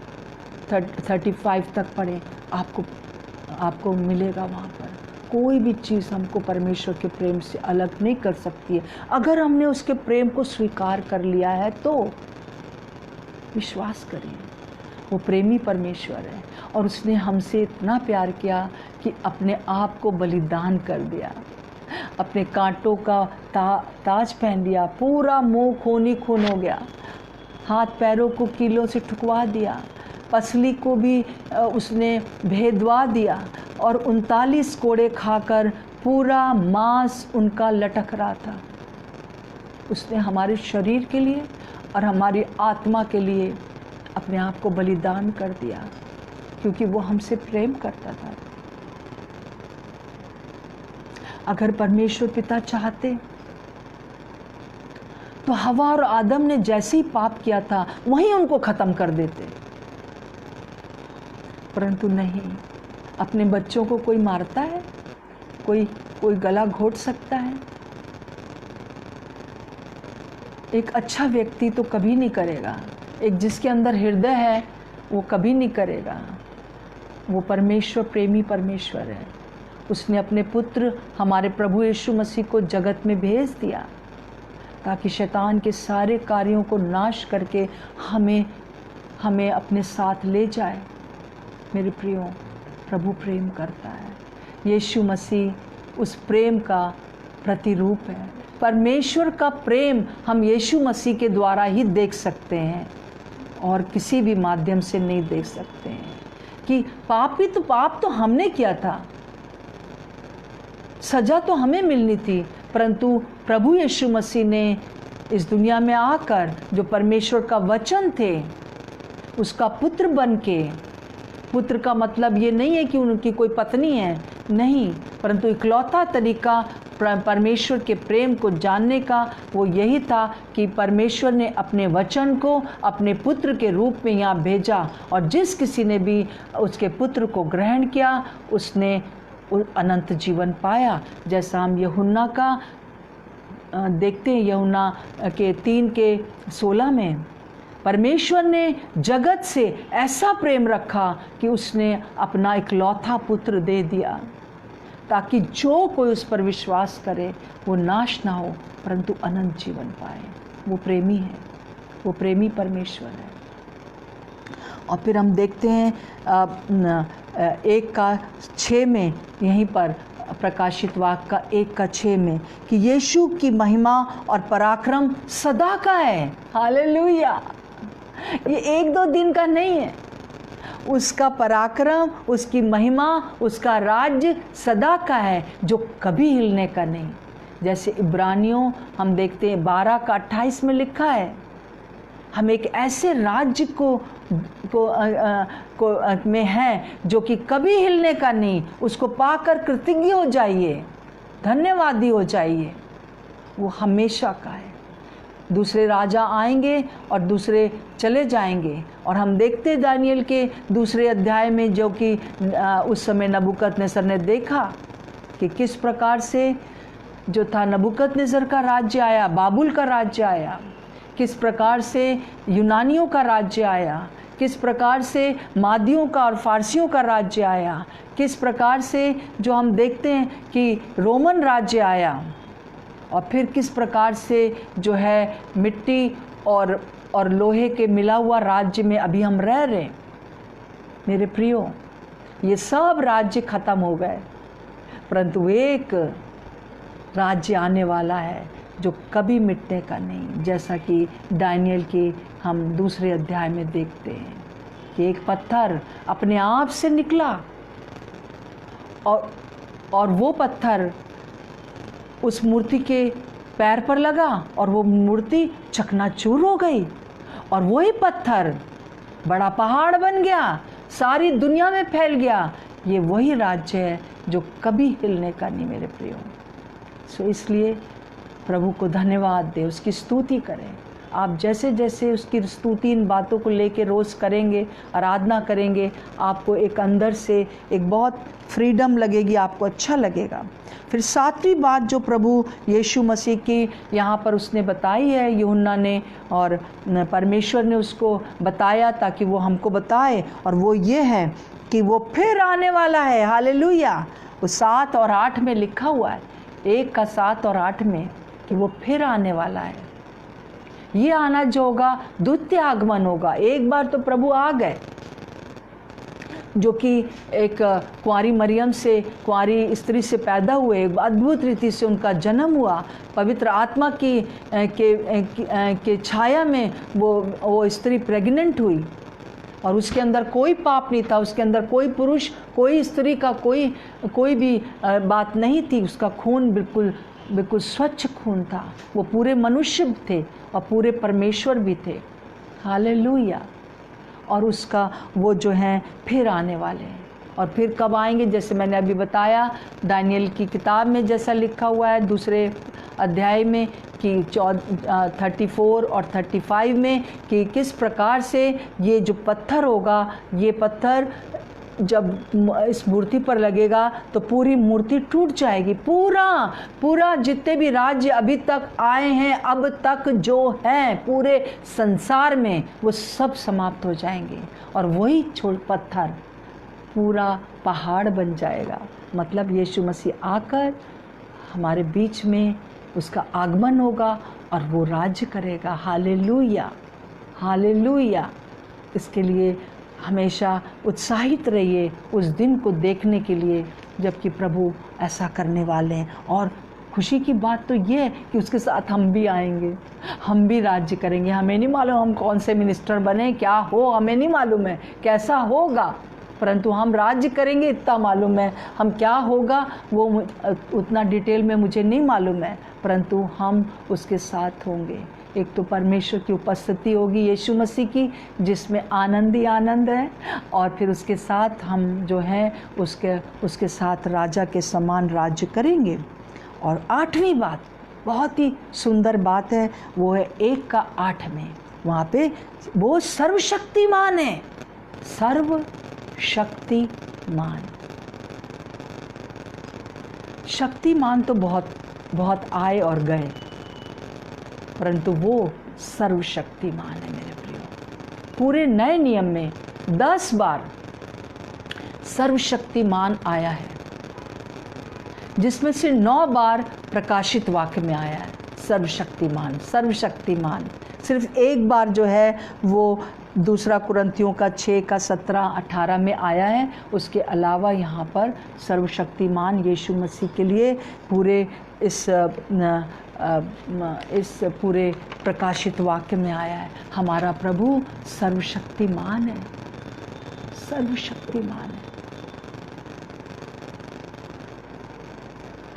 35 तक पढ़ें, आपको मिलेगा वहाँ पर। कोई भी चीज़ हमको परमेश्वर के प्रेम से अलग नहीं कर सकती है। अगर हमने उसके प्रेम को स्वीकार कर लिया है तो विश्वास करिए, वो प्रेमी परमेश्वर है और उसने हमसे इतना प्यार किया कि अपने आप को बलिदान कर दिया, अपने कांटों का ताज पहन लिया, पूरा मुंह खून ही खून हो गया, हाथ पैरों को कीलों से ठुकवा दिया, पसली को भी उसने भेदवा दिया और 39 कोड़े खाकर पूरा मांस उनका लटक रहा था। उसने हमारे शरीर के लिए और हमारी आत्मा के लिए अपने आप को बलिदान कर दिया, क्योंकि वो हमसे प्रेम करता था। अगर परमेश्वर पिता चाहते तो हवा और आदम ने जैसे ही पाप किया था वहीं उनको खत्म कर देते, परंतु नहीं। अपने बच्चों को कोई मारता है? कोई गला घोट सकता है? एक अच्छा व्यक्ति तो कभी नहीं करेगा। एक जिसके अंदर हृदय है वो कभी नहीं करेगा। वो परमेश्वर प्रेमी परमेश्वर है। उसने अपने पुत्र हमारे प्रभु यीशु मसीह को जगत में भेज दिया ताकि शैतान के सारे कार्यों को नाश करके हमें अपने साथ ले जाए। मेरे प्रियो, प्रभु प्रेम करता है। यीशु मसीह उस प्रेम का प्रतिरूप है। परमेश्वर का प्रेम हम यीशु मसीह के द्वारा ही देख सकते हैं और किसी भी माध्यम से नहीं देख सकते हैं। कि पाप तो हमने किया था, सजा तो हमें मिलनी थी, परंतु प्रभु यीशु मसीह ने इस दुनिया में आकर, जो परमेश्वर का वचन थे, उसका पुत्र बन के, पुत्र का मतलब ये नहीं है कि उनकी कोई पत्नी है, नहीं, परंतु इकलौता तरीका परमेश्वर के प्रेम को जानने का वो यही था कि परमेश्वर ने अपने वचन को अपने पुत्र के रूप में यहाँ भेजा, और जिस किसी ने भी उसके पुत्र को ग्रहण किया उसने अनंत जीवन पाया। जैसा हम यूहन्ना का देखते हैं, यूहन्ना के 3:16 में, परमेश्वर ने जगत से ऐसा प्रेम रखा कि उसने अपना इकलौता पुत्र दे दिया, ताकि जो कोई उस पर विश्वास करे वो नाश ना हो परंतु अनंत जीवन पाए। वो प्रेमी है, वो प्रेमी परमेश्वर है। और फिर हम देखते हैं 1:6 में, यहीं पर प्रकाशित वाक्य का 1:6 में, कि यीशु की महिमा और पराक्रम सदा का है। हालेलुया! ये 1-2 दिन का नहीं है। उसका पराक्रम, उसकी महिमा, उसका राज्य सदा का है, जो कभी हिलने का नहीं। जैसे इब्रानियों हम देखते हैं 12:28 में लिखा है, हम एक ऐसे राज्य में हैं जो कि कभी हिलने का नहीं। उसको पाकर कृतज्ञ हो जाइए, धन्यवादी हो जाइए, वो हमेशा का है। दूसरे राजा आएंगे और दूसरे चले जाएंगे। और हम देखते हैं दानियल के दूसरे अध्याय में, जो कि उस समय नबूकदनेस्सर ने देखा कि किस प्रकार से जो था नबूकदनेस्सर का राज्य आया, बाबुल का राज्य आया, किस प्रकार से यूनानियों का राज्य आया, किस प्रकार से मादियों का और फारसियों का राज्य आया, किस प्रकार से जो हम देखते हैं कि रोमन राज्य आया, और फिर किस प्रकार से जो है मिट्टी और लोहे के मिला हुआ राज्य में अभी हम रह रहे। मेरे प्रियो, ये सब राज्य खत्म हो गए, परंतु एक राज्य आने वाला है जो कभी मिटने का नहीं। जैसा कि दानियल के हम दूसरे अध्याय में देखते हैं कि एक पत्थर अपने आप से निकला और वो पत्थर उस मूर्ति के पैर पर लगा और वो मूर्ति चकनाचूर हो गई, और वही पत्थर बड़ा पहाड़ बन गया, सारी दुनिया में फैल गया। ये वही राज्य है जो कभी हिलने का नहीं मेरे प्रियो। सो इसलिए प्रभु को धन्यवाद दे, उसकी स्तुति करें। आप जैसे जैसे उसकी स्तुति इन बातों को लेके रोज़ करेंगे, आराधना करेंगे, आपको एक अंदर से एक बहुत फ्रीडम लगेगी, आपको अच्छा लगेगा। फिर सातवीं बात जो प्रभु यीशु मसीह की यहाँ पर उसने बताई है, यूहन्ना ने और परमेश्वर ने उसको बताया ताकि वो हमको बताए, और वो ये है कि वो फिर आने वाला है। हालेलुया। वो 7 और 8 में लिखा हुआ है, 1 का 7 और 8 में, कि वो फिर आने वाला है। ये आना जो होगा द्वितीय आगमन होगा। एक बार तो प्रभु आ गए, जो कि एक कुंवारी मरियम से, कुंवारी स्त्री से पैदा हुए, एक अद्भुत रीति से उनका जन्म हुआ, पवित्र आत्मा के छाया में वो स्त्री प्रेग्नेंट हुई, और उसके अंदर कोई पाप नहीं था, उसके अंदर कोई पुरुष, कोई स्त्री का कोई भी बात नहीं थी। उसका खून बिल्कुल स्वच्छ खून था। वो पूरे मनुष्य थे और पूरे परमेश्वर भी थे। हालेलुया। और उसका वो जो है फिर आने वाले हैं। और फिर कब आएंगे, जैसे मैंने अभी बताया दानियल की किताब में जैसा लिखा हुआ है दूसरे अध्याय में कि 34 और 35 में, कि किस प्रकार से ये जो पत्थर होगा, ये पत्थर जब इस मूर्ति पर लगेगा तो पूरी मूर्ति टूट जाएगी। पूरा जितने भी राज्य अभी तक आए हैं, अब तक जो हैं पूरे संसार में, वो सब समाप्त हो जाएंगे, और वही पत्थर पूरा पहाड़ बन जाएगा। मतलब यीशु मसीह आकर हमारे बीच में, उसका आगमन होगा और वो राज्य करेगा। Hallelujah, hallelujah. इसके लिए हमेशा उत्साहित रहिए उस दिन को देखने के लिए जबकि प्रभु ऐसा करने वाले हैं। और खुशी की बात तो ये है कि उसके साथ हम भी आएंगे, हम भी राज्य करेंगे। हमें नहीं मालूम हम कौन से मिनिस्टर बने, क्या हो, हमें नहीं मालूम है कैसा होगा, परंतु हम राज्य करेंगे इतना मालूम है। हम क्या होगा वो उतना डिटेल में मुझे नहीं मालूम है, परंतु हम उसके साथ होंगे। एक तो परमेश्वर की उपस्थिति होगी यीशु मसीह की, जिसमें आनंद ही आनंद है, और फिर उसके साथ हम जो हैं उसके साथ राजा के समान राज्य करेंगे। और 8वीं बात बहुत ही सुंदर बात है, वो है 1 का 8 में। वहाँ पे वो सर्वशक्तिमान है, सर्वशक्तिमान। शक्तिमान तो बहुत आए और गए, परंतु वो सर्वशक्तिमान है मेरे प्रियो। पूरे नए नियम में 10 बार सर्वशक्तिमान आया है, जिसमें से 9 बार प्रकाशित वाक्य में आया है सर्वशक्तिमान, सर्वशक्तिमान। सिर्फ एक बार जो है वो दूसरा कुरिन्थियों का 6 का 17-18 में आया है। उसके अलावा यहाँ पर सर्वशक्तिमान यीशु मसीह के लिए पूरे इस पूरे प्रकाशित वाक्य में आया है। हमारा प्रभु सर्वशक्तिमान है, सर्वशक्तिमान है।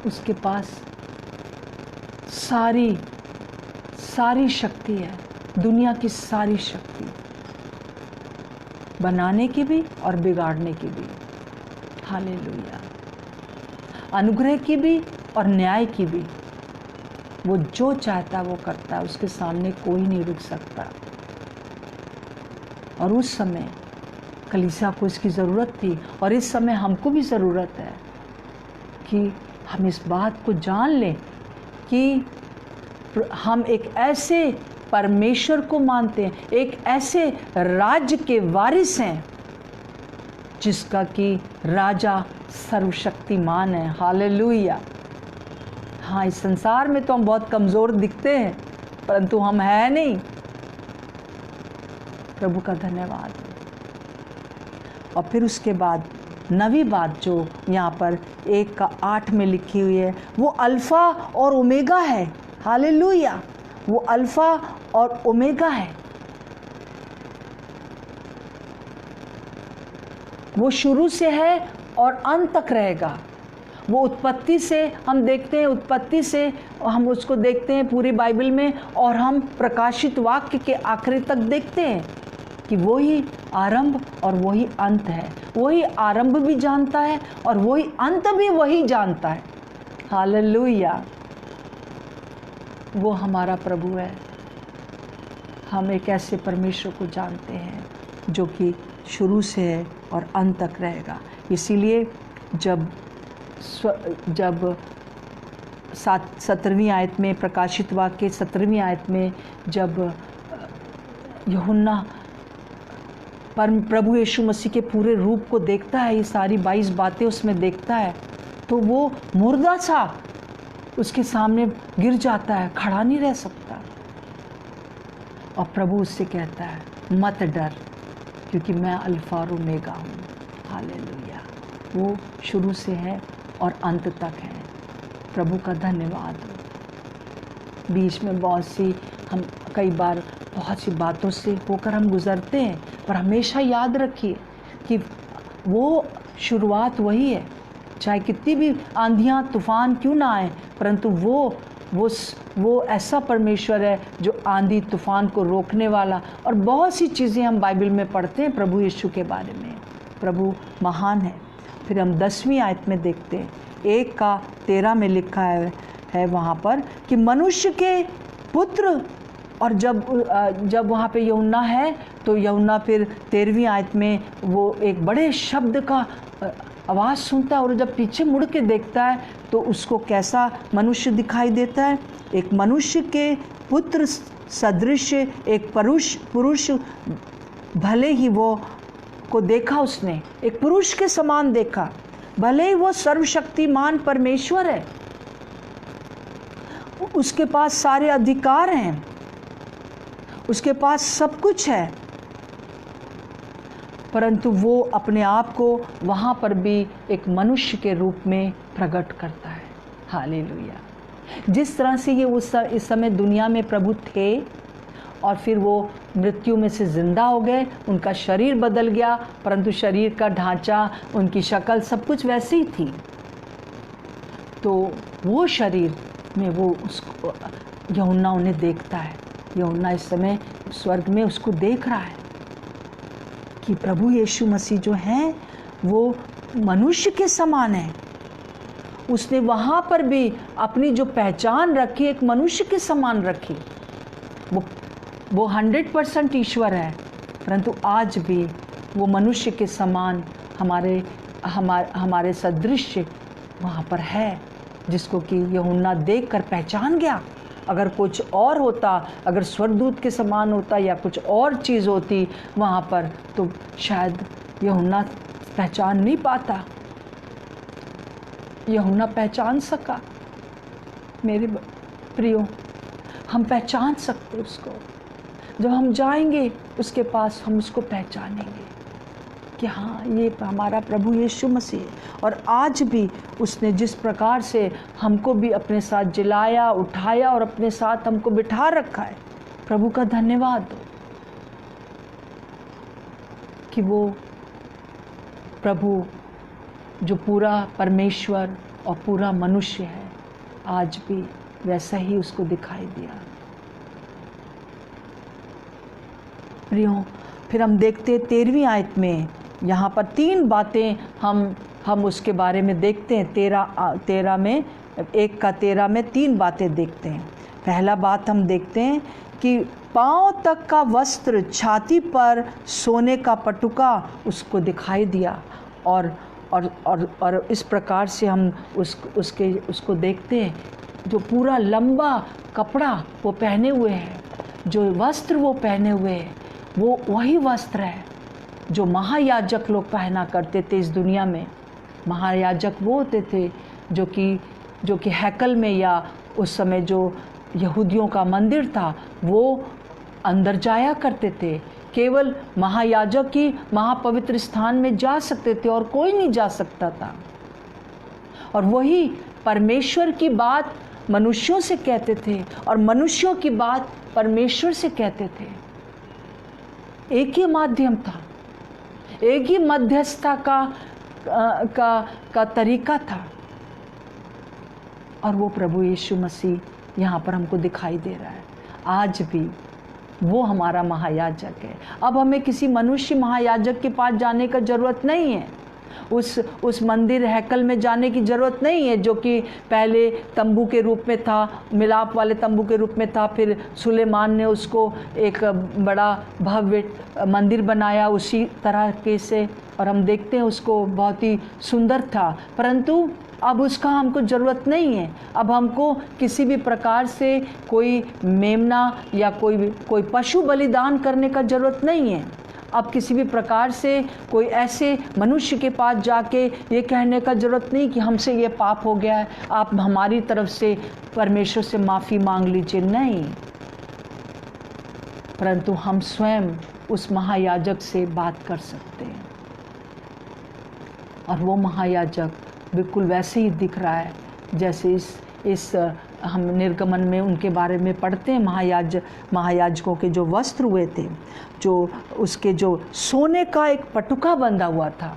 उसके पास सारी शक्ति है। दुनिया की सारी शक्ति, बनाने की भी और बिगाड़ने की भी। हालेलुया। अनुग्रह की भी और न्याय की भी। वो जो चाहता वो करता है, उसके सामने कोई नहीं रुक सकता। और उस समय कलीसिया को इसकी ज़रूरत थी, और इस समय हमको भी ज़रूरत है कि हम इस बात को जान लें कि हम एक ऐसे परमेश्वर को मानते हैं, एक ऐसे राज्य के वारिस हैं जिसका कि राजा सर्वशक्तिमान है। हालेलुया। हाँ, इस संसार में तो हम बहुत कमज़ोर दिखते हैं, परंतु हम हैं नहीं। प्रभु का धन्यवाद। और फिर उसके बाद 9वीं बात जो यहाँ पर 1:8 में लिखी हुई है, वो अल्फ़ा और ओमेगा है। हालेलुया। वो अल्फ़ा और ओमेगा है। वो शुरू से है और अंत तक रहेगा। वो उत्पत्ति से हम देखते हैं, उत्पत्ति से हम उसको देखते हैं पूरी बाइबल में, और हम प्रकाशित वाक्य के आखिरी तक देखते हैं कि वही आरंभ और वही अंत है। वही आरंभ भी जानता है और वही अंत भी वही जानता है। हालेलुया। वो हमारा प्रभु है। हम एक ऐसे परमेश्वर को जानते हैं जो कि शुरू से है और अंत तक रहेगा। इसीलिए जब 17वीं आयत में, प्रकाशित वाक्य 17वीं आयत में, जब यूहन्ना प्रभु यीशु मसीह के पूरे रूप को देखता है, ये सारी 22 बातें उसमें देखता है, तो वो मुर्दा सा उसके सामने गिर जाता है, खड़ा नहीं रह सकता। और प्रभु उससे कहता है, मत डर, क्योंकि मैं अल्फा और ओमेगा हूँ। हालेलुया। वो शुरू से है और अंत तक है। प्रभु का धन्यवाद। बीच में हम कई बार बहुत सी बातों से होकर हम गुजरते हैं, पर हमेशा याद रखिए कि वो शुरुआत वही है। चाहे कितनी भी आंधियाँ तूफान क्यों ना आए, परंतु वो ऐसा परमेश्वर है जो आंधी तूफान को रोकने वाला। और बहुत सी चीज़ें हम बाइबल में पढ़ते हैं प्रभु यीशु के बारे में। प्रभु महान है। फिर हम 10वीं आयत में देखते हैं, 1:13 में लिखा है वहाँ पर कि मनुष्य के पुत्र। और जब वहाँ पे यूहन्ना है, तो यूहन्ना फिर 13वीं आयत में वो एक बड़े शब्द का आवाज़ सुनता है, और जब पीछे मुड़ के देखता है तो उसको कैसा मनुष्य दिखाई देता है। एक मनुष्य के पुत्र सदृश एक पुरुष भले ही वो को देखा, उसने एक पुरुष के समान देखा, भले ही वो सर्वशक्तिमान परमेश्वर है, उसके पास सारे अधिकार हैं, उसके पास सब कुछ है, परंतु वो अपने आप को वहाँ पर भी एक मनुष्य के रूप में प्रकट करता है। हालेलुया। जिस तरह से ये इस समय दुनिया में प्रभु थे, और फिर वो मृत्यु में से ज़िंदा हो गए, उनका शरीर बदल गया, परंतु शरीर का ढांचा, उनकी शक्ल, सब कुछ वैसे ही थी। तो वो शरीर में वो उसको यूहन्ना उन्हें देखता है। यूहन्ना इस समय स्वर्ग में उसको देख रहा है कि प्रभु यीशु मसीह जो हैं वो मनुष्य के समान है। उसने वहाँ पर भी अपनी जो पहचान रखी, एक मनुष्य के समान रखी। वो 100% ईश्वर है, परंतु आज भी वो मनुष्य के समान हमारे सदृश वहाँ पर है, जिसको कि यूहन्ना देखकर पहचान गया। अगर कुछ और होता, अगर स्वर्गदूत के समान होता या कुछ और चीज़ होती वहाँ पर, तो शायद यूहन्ना पहचान नहीं पाता। यूहन्ना पहचान सका। मेरे प्रियो, हम पहचान सकते उसको। जब हम जाएंगे उसके पास, हम उसको पहचानेंगे कि हाँ, ये हमारा प्रभु यीशु मसीह है। और आज भी उसने जिस प्रकार से हमको भी अपने साथ जिलाया, उठाया और अपने साथ हमको बिठा रखा है, प्रभु का धन्यवाद दो कि वो प्रभु जो पूरा परमेश्वर और पूरा मनुष्य है, आज भी वैसा ही उसको दिखाई दिया। प्रियो, फिर हम देखते हैं 13वीं आयत में, यहाँ पर 3 बातें हम उसके बारे में देखते हैं। 13 में 1:13 में 3 बातें देखते हैं। पहला बात हम देखते हैं कि पाँव तक का वस्त्र, छाती पर सोने का पटुका उसको दिखाई दिया, और इस प्रकार से हम उसको देखते हैं, जो पूरा लंबा कपड़ा वो पहने हुए है, जो वस्त्र वो पहने हुए है, वो वही वस्त्र है जो महायाजक लोग पहना करते थे इस दुनिया में। महायाजक वो होते थे जो कि हैकल में, या उस समय जो यहूदियों का मंदिर था, वो अंदर जाया करते थे। केवल महायाजक ही महापवित्र स्थान में जा सकते थे और कोई नहीं जा सकता था। और वही परमेश्वर की बात मनुष्यों से कहते थे और मनुष्यों की बात परमेश्वर से कहते थे। एक ही माध्यम था, एक ही मध्यस्थता का तरीका था, और वो प्रभु यीशु मसीह यहाँ पर हमको दिखाई दे रहा है। आज भी वो हमारा महायाजक है। अब हमें किसी मनुष्य महायाजक के पास जाने का ज़रूरत नहीं है, उस मंदिर हैकल में जाने की ज़रूरत नहीं है, जो कि पहले तंबू के रूप में था, मिलाप वाले तंबू के रूप में था। फिर सुलेमान ने उसको एक बड़ा भव्य मंदिर बनाया उसी तरह के से, और हम देखते हैं उसको बहुत ही सुंदर था। परंतु अब उसका हमको ज़रूरत नहीं है। अब हमको किसी भी प्रकार से कोई मेमना या कोई पशु बलिदान करने का ज़रूरत नहीं है। अब किसी भी प्रकार से कोई ऐसे मनुष्य के पास जाके ये कहने का ज़रूरत नहीं कि हमसे ये पाप हो गया है, आप हमारी तरफ से परमेश्वर से माफ़ी मांग लीजिए। नहीं, परंतु हम स्वयं उस महायाजक से बात कर सकते हैं, और वो महायाजक बिल्कुल वैसे ही दिख रहा है जैसे इस हम निर्गमन में उनके बारे में पढ़ते हैं। महायाजकों के जो वस्त्र हुए थे, जो उसके जो सोने का एक पटुका बंधा हुआ था,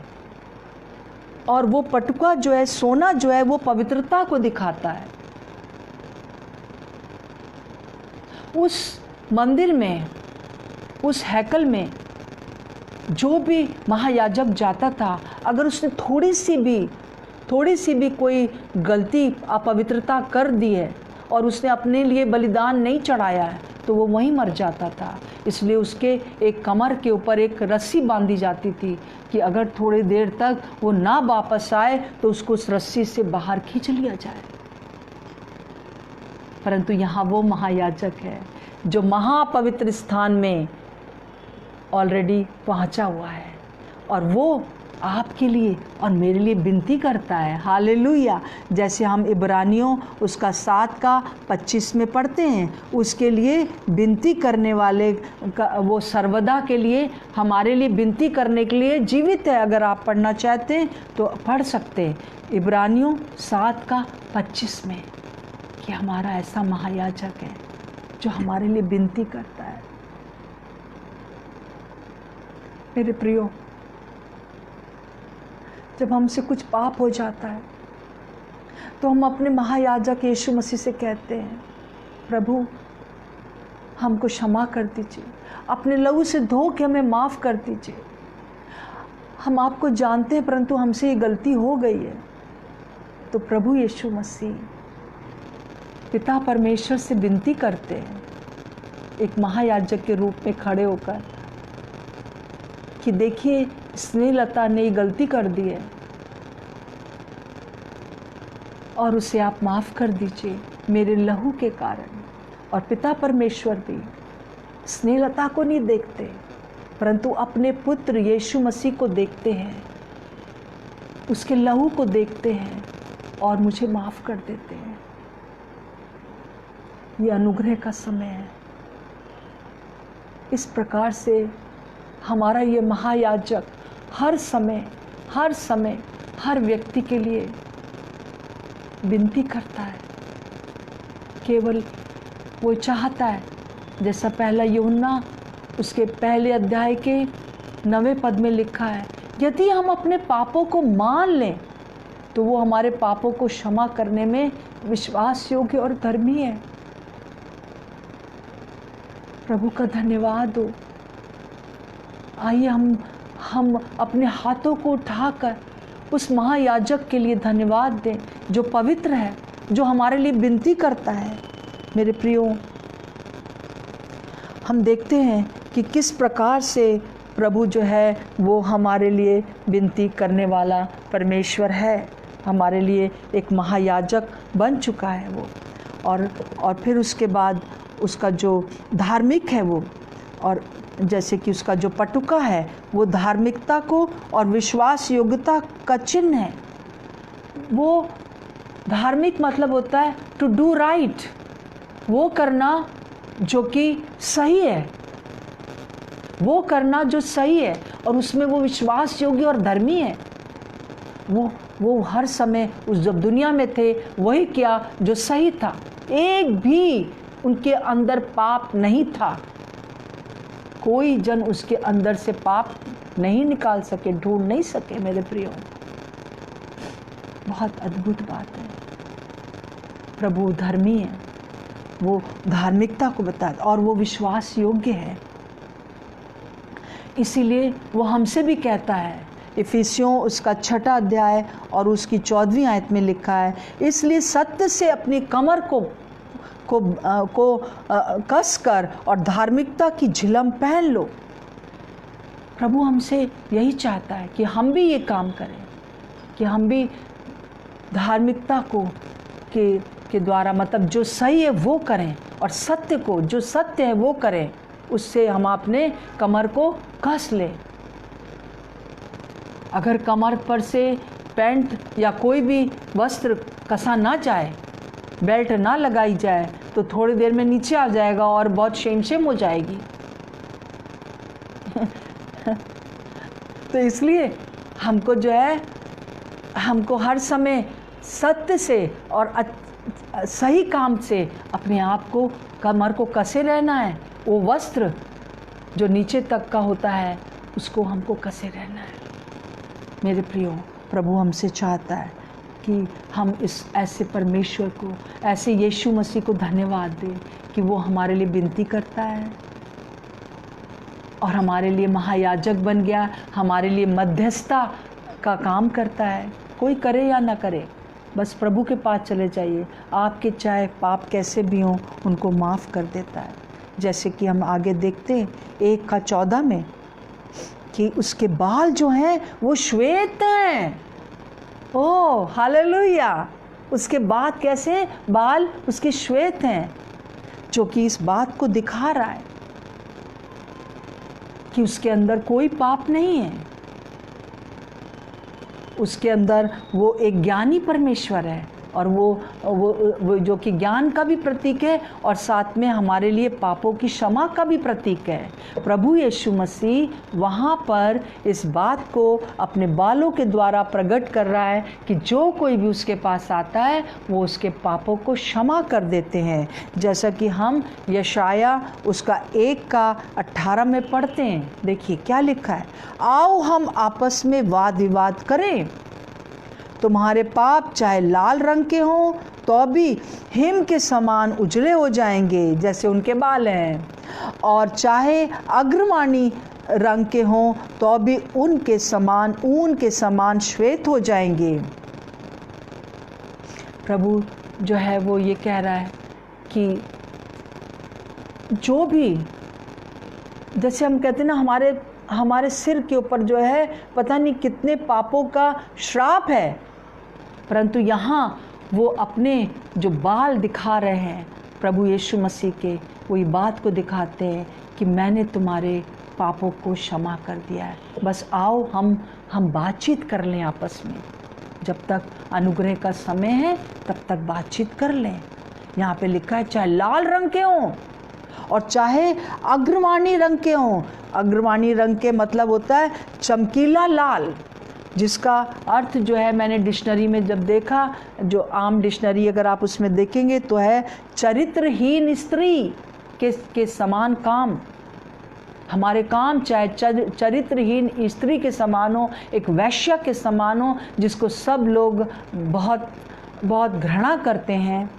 और वो पटुका जो है, सोना जो है, वो पवित्रता को दिखाता है। उस मंदिर में, उस हैकल में जो भी महायाजक जाता था, अगर उसने थोड़ी सी भी कोई गलती, अपवित्रता कर दी है और उसने अपने लिए बलिदान नहीं चढ़ाया है, तो वो वहीं मर जाता था। इसलिए उसके एक कमर के ऊपर एक रस्सी बांधी जाती थी कि अगर थोड़ी देर तक वो ना वापस आए तो उसको उस रस्सी से बाहर खींच लिया जाए। परंतु यहाँ वो महायाजक है जो महापवित्र स्थान में ऑलरेडी पहुँचा हुआ है, और वो आपके लिए और मेरे लिए विनती करता है। हालेलुया। जैसे हम इब्रानियों उसका 7:25 में पढ़ते हैं, उसके लिए विनती करने वाले का, वो सर्वदा के लिए हमारे लिए विनती करने के लिए जीवित है। अगर आप पढ़ना चाहते हैं तो पढ़ सकते हैं इब्रानियों 7:25 में, कि हमारा ऐसा महायाजक है जो हमारे लिए विनती करता है। मेरे प्रियो, जब हमसे कुछ पाप हो जाता है तो हम अपने महायाजक यीशु मसीह से कहते हैं, प्रभु हमको क्षमा कर दीजिए, अपने लहू से धो के हमें माफ़ कर दीजिए। हम आपको जानते हैं परंतु हमसे ये गलती हो गई है। तो प्रभु यीशु मसीह पिता परमेश्वर से विनती करते हैं एक महायाजक के रूप में खड़े होकर कि देखिए स्नेहलता ने गलती कर दी है और उसे आप माफ़ कर दीजिए मेरे लहू के कारण। और पिता परमेश्वर भी स्नेहलता को नहीं देखते परंतु अपने पुत्र यीशु मसीह को देखते हैं, उसके लहू को देखते हैं और मुझे माफ़ कर देते हैं। ये अनुग्रह का समय है। इस प्रकार से हमारा ये महायाजक हर समय हर व्यक्ति के लिए विनती करता है। केवल वो चाहता है, जैसा पहला यूहन्ना उसके पहले अध्याय के 9वें पद में लिखा है, यदि हम अपने पापों को मान लें तो वो हमारे पापों को क्षमा करने में विश्वास योग्य और धर्मी है। प्रभु का धन्यवाद हो आइए हम अपने हाथों को उठाकर उस महायाजक के लिए धन्यवाद दें जो पवित्र है, जो हमारे लिए विनती करता है। मेरे प्रियो, हम देखते हैं कि किस प्रकार से प्रभु जो है वो हमारे लिए विनती करने वाला परमेश्वर है, हमारे लिए एक महायाजक बन चुका है वो। और फिर उसके बाद उसका जो धार्मिक है वो, और जैसे कि उसका जो पटुका है वो धार्मिकता को और विश्वास योग्यता का चिन्ह है। वो धार्मिक मतलब होता है टू डू राइट, वो करना जो कि सही है, वो करना जो सही है, और उसमें वो विश्वास योग्य और धर्मी है। वो हर समय उस जब दुनिया में थे वही किया जो सही था। एक भी उनके अंदर पाप नहीं था, कोई जन उसके अंदर से पाप नहीं निकाल सके, ढूंढ नहीं सके। मेरे प्रियो, बहुत अद्भुत बात है। प्रभु धर्मी है, वो धार्मिकता को बताता और वो विश्वास योग्य है। इसीलिए वो हमसे भी कहता है, इफिसियों उसका 6 अध्याय और उसकी 14वीं आयत में लिखा है, इसलिए सत्य से अपनी कमर को कस कर और धार्मिकता की झिलम पहन लो। प्रभु हमसे यही चाहता है कि हम भी ये काम करें, कि हम भी धार्मिकता को के द्वारा, मतलब जो सही है वो करें, और सत्य को, जो सत्य है वो करें। उससे हम अपने कमर को कस लें। अगर कमर पर से पैंट या कोई भी वस्त्र कसा ना जाए, बेल्ट ना लगाई जाए, तो थोड़ी देर में नीचे आ जाएगा और बहुत शेम हो जाएगी। तो इसलिए हमको जो है, हमको हर समय सत्य से और सही काम से अपने आप को, कमर को कसे रहना है। वो वस्त्र जो नीचे तक का होता है उसको हमको कसे रहना है। मेरे प्रियो, प्रभु हमसे चाहता है कि हम इस ऐसे परमेश्वर को, ऐसे यीशु मसीह को धन्यवाद दें कि वो हमारे लिए विनती करता है और हमारे लिए महायाजक बन गया, हमारे लिए मध्यस्थता का काम करता है। कोई करे या ना करे, बस प्रभु के पास चले जाइए, आपके चाहे पाप कैसे भी हों उनको माफ़ कर देता है। जैसे कि हम आगे देखते हैं 1:14 में कि उसके बाल जो हैं वो श्वेत हैं। Oh hallelujah! उसके बाद कैसे बाल उसके श्वेत हैं, जो कि इस बात को दिखा रहा है कि उसके अंदर कोई पाप नहीं है। उसके अंदर वो एक ज्ञानी परमेश्वर है, और वो जो कि ज्ञान का भी प्रतीक है, और साथ में हमारे लिए पापों की क्षमा का भी प्रतीक है। प्रभु यीशु मसीह वहाँ पर इस बात को अपने बालों के द्वारा प्रकट कर रहा है कि जो कोई भी उसके पास आता है वो उसके पापों को क्षमा कर देते हैं। जैसा कि हम यशाया उसका 1:18 में पढ़ते हैं। देखिए क्या लिखा है, आओ हम आपस में वाद विवाद करें, तुम्हारे पाप चाहे लाल रंग के हों तो भी हिम के समान उजले हो जाएंगे जैसे उनके बाल हैं, और चाहे अग्रवाणी रंग के हों तो भी उनके समान, ऊन के समान श्वेत हो जाएंगे। प्रभु जो है वो ये कह रहा है कि जो भी, जैसे हम कहते हैं ना, हमारे सिर के ऊपर जो है पता नहीं कितने पापों का श्राप है, परंतु यहाँ वो अपने जो बाल दिखा रहे हैं प्रभु यीशु मसीह के, वो ये बात को दिखाते हैं कि मैंने तुम्हारे पापों को क्षमा कर दिया है। बस आओ हम बातचीत कर लें आपस में। जब तक अनुग्रह का समय है तब तक बातचीत कर लें। यहाँ पे लिखा है चाहे लाल रंग के हों और चाहे अग्रवाणी रंग के हों। अग्रवाणी रंग के मतलब होता है चमकीला लाल, जिसका अर्थ जो है मैंने डिक्शनरी में जब देखा, जो आम डिक्शनरी अगर आप उसमें देखेंगे तो है चरित्रहीन स्त्री के समान काम। हमारे काम चाहे चरित्रहीन स्त्री के समान हो, एक वैश्या के समान हो, जिसको सब लोग बहुत बहुत घृणा करते हैं,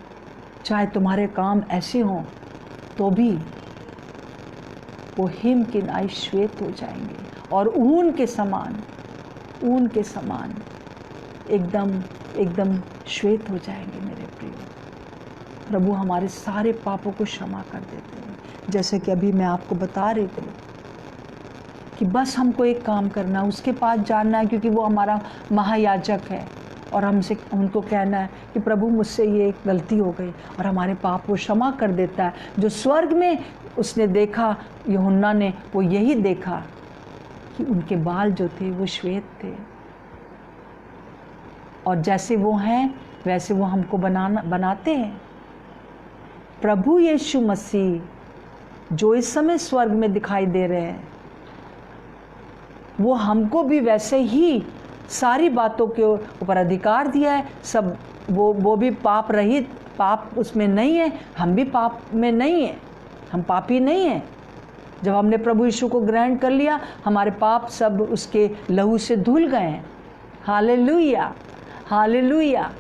चाहे तुम्हारे काम ऐसे हों तो भी वो हिम के नाई श्वेत हो जाएंगे। और ऊन के समान एकदम श्वेत हो जाएंगे मेरे प्रिय। प्रभु हमारे सारे पापों को क्षमा कर देते हैं। जैसे कि अभी मैं आपको बता रही थी कि बस हमको एक काम करना है, उसके पास जानना है, क्योंकि वो हमारा महायाजक है, और हमसे उनको कहना है कि प्रभु मुझसे ये गलती हो गई, और हमारे पाप वो क्षमा कर देता है। जो स्वर्ग में उसने देखा, यूहन्ना ने वो यही देखा कि उनके बाल जो थे वो श्वेत थे, और जैसे वो हैं वैसे वो हमको बनाते हैं। प्रभु यीशु मसीह जो इस समय स्वर्ग में दिखाई दे रहे हैं, वो हमको भी वैसे ही सारी बातों के ऊपर अधिकार दिया है। सब वो भी पाप रहित, पाप उसमें नहीं है, हम भी पाप में नहीं है, हम पापी नहीं हैं। जब हमने प्रभु यीशु को ग्रहण कर लिया, हमारे पाप सब उसके लहू से धुल गए हैं। Hallelujah, hallelujah.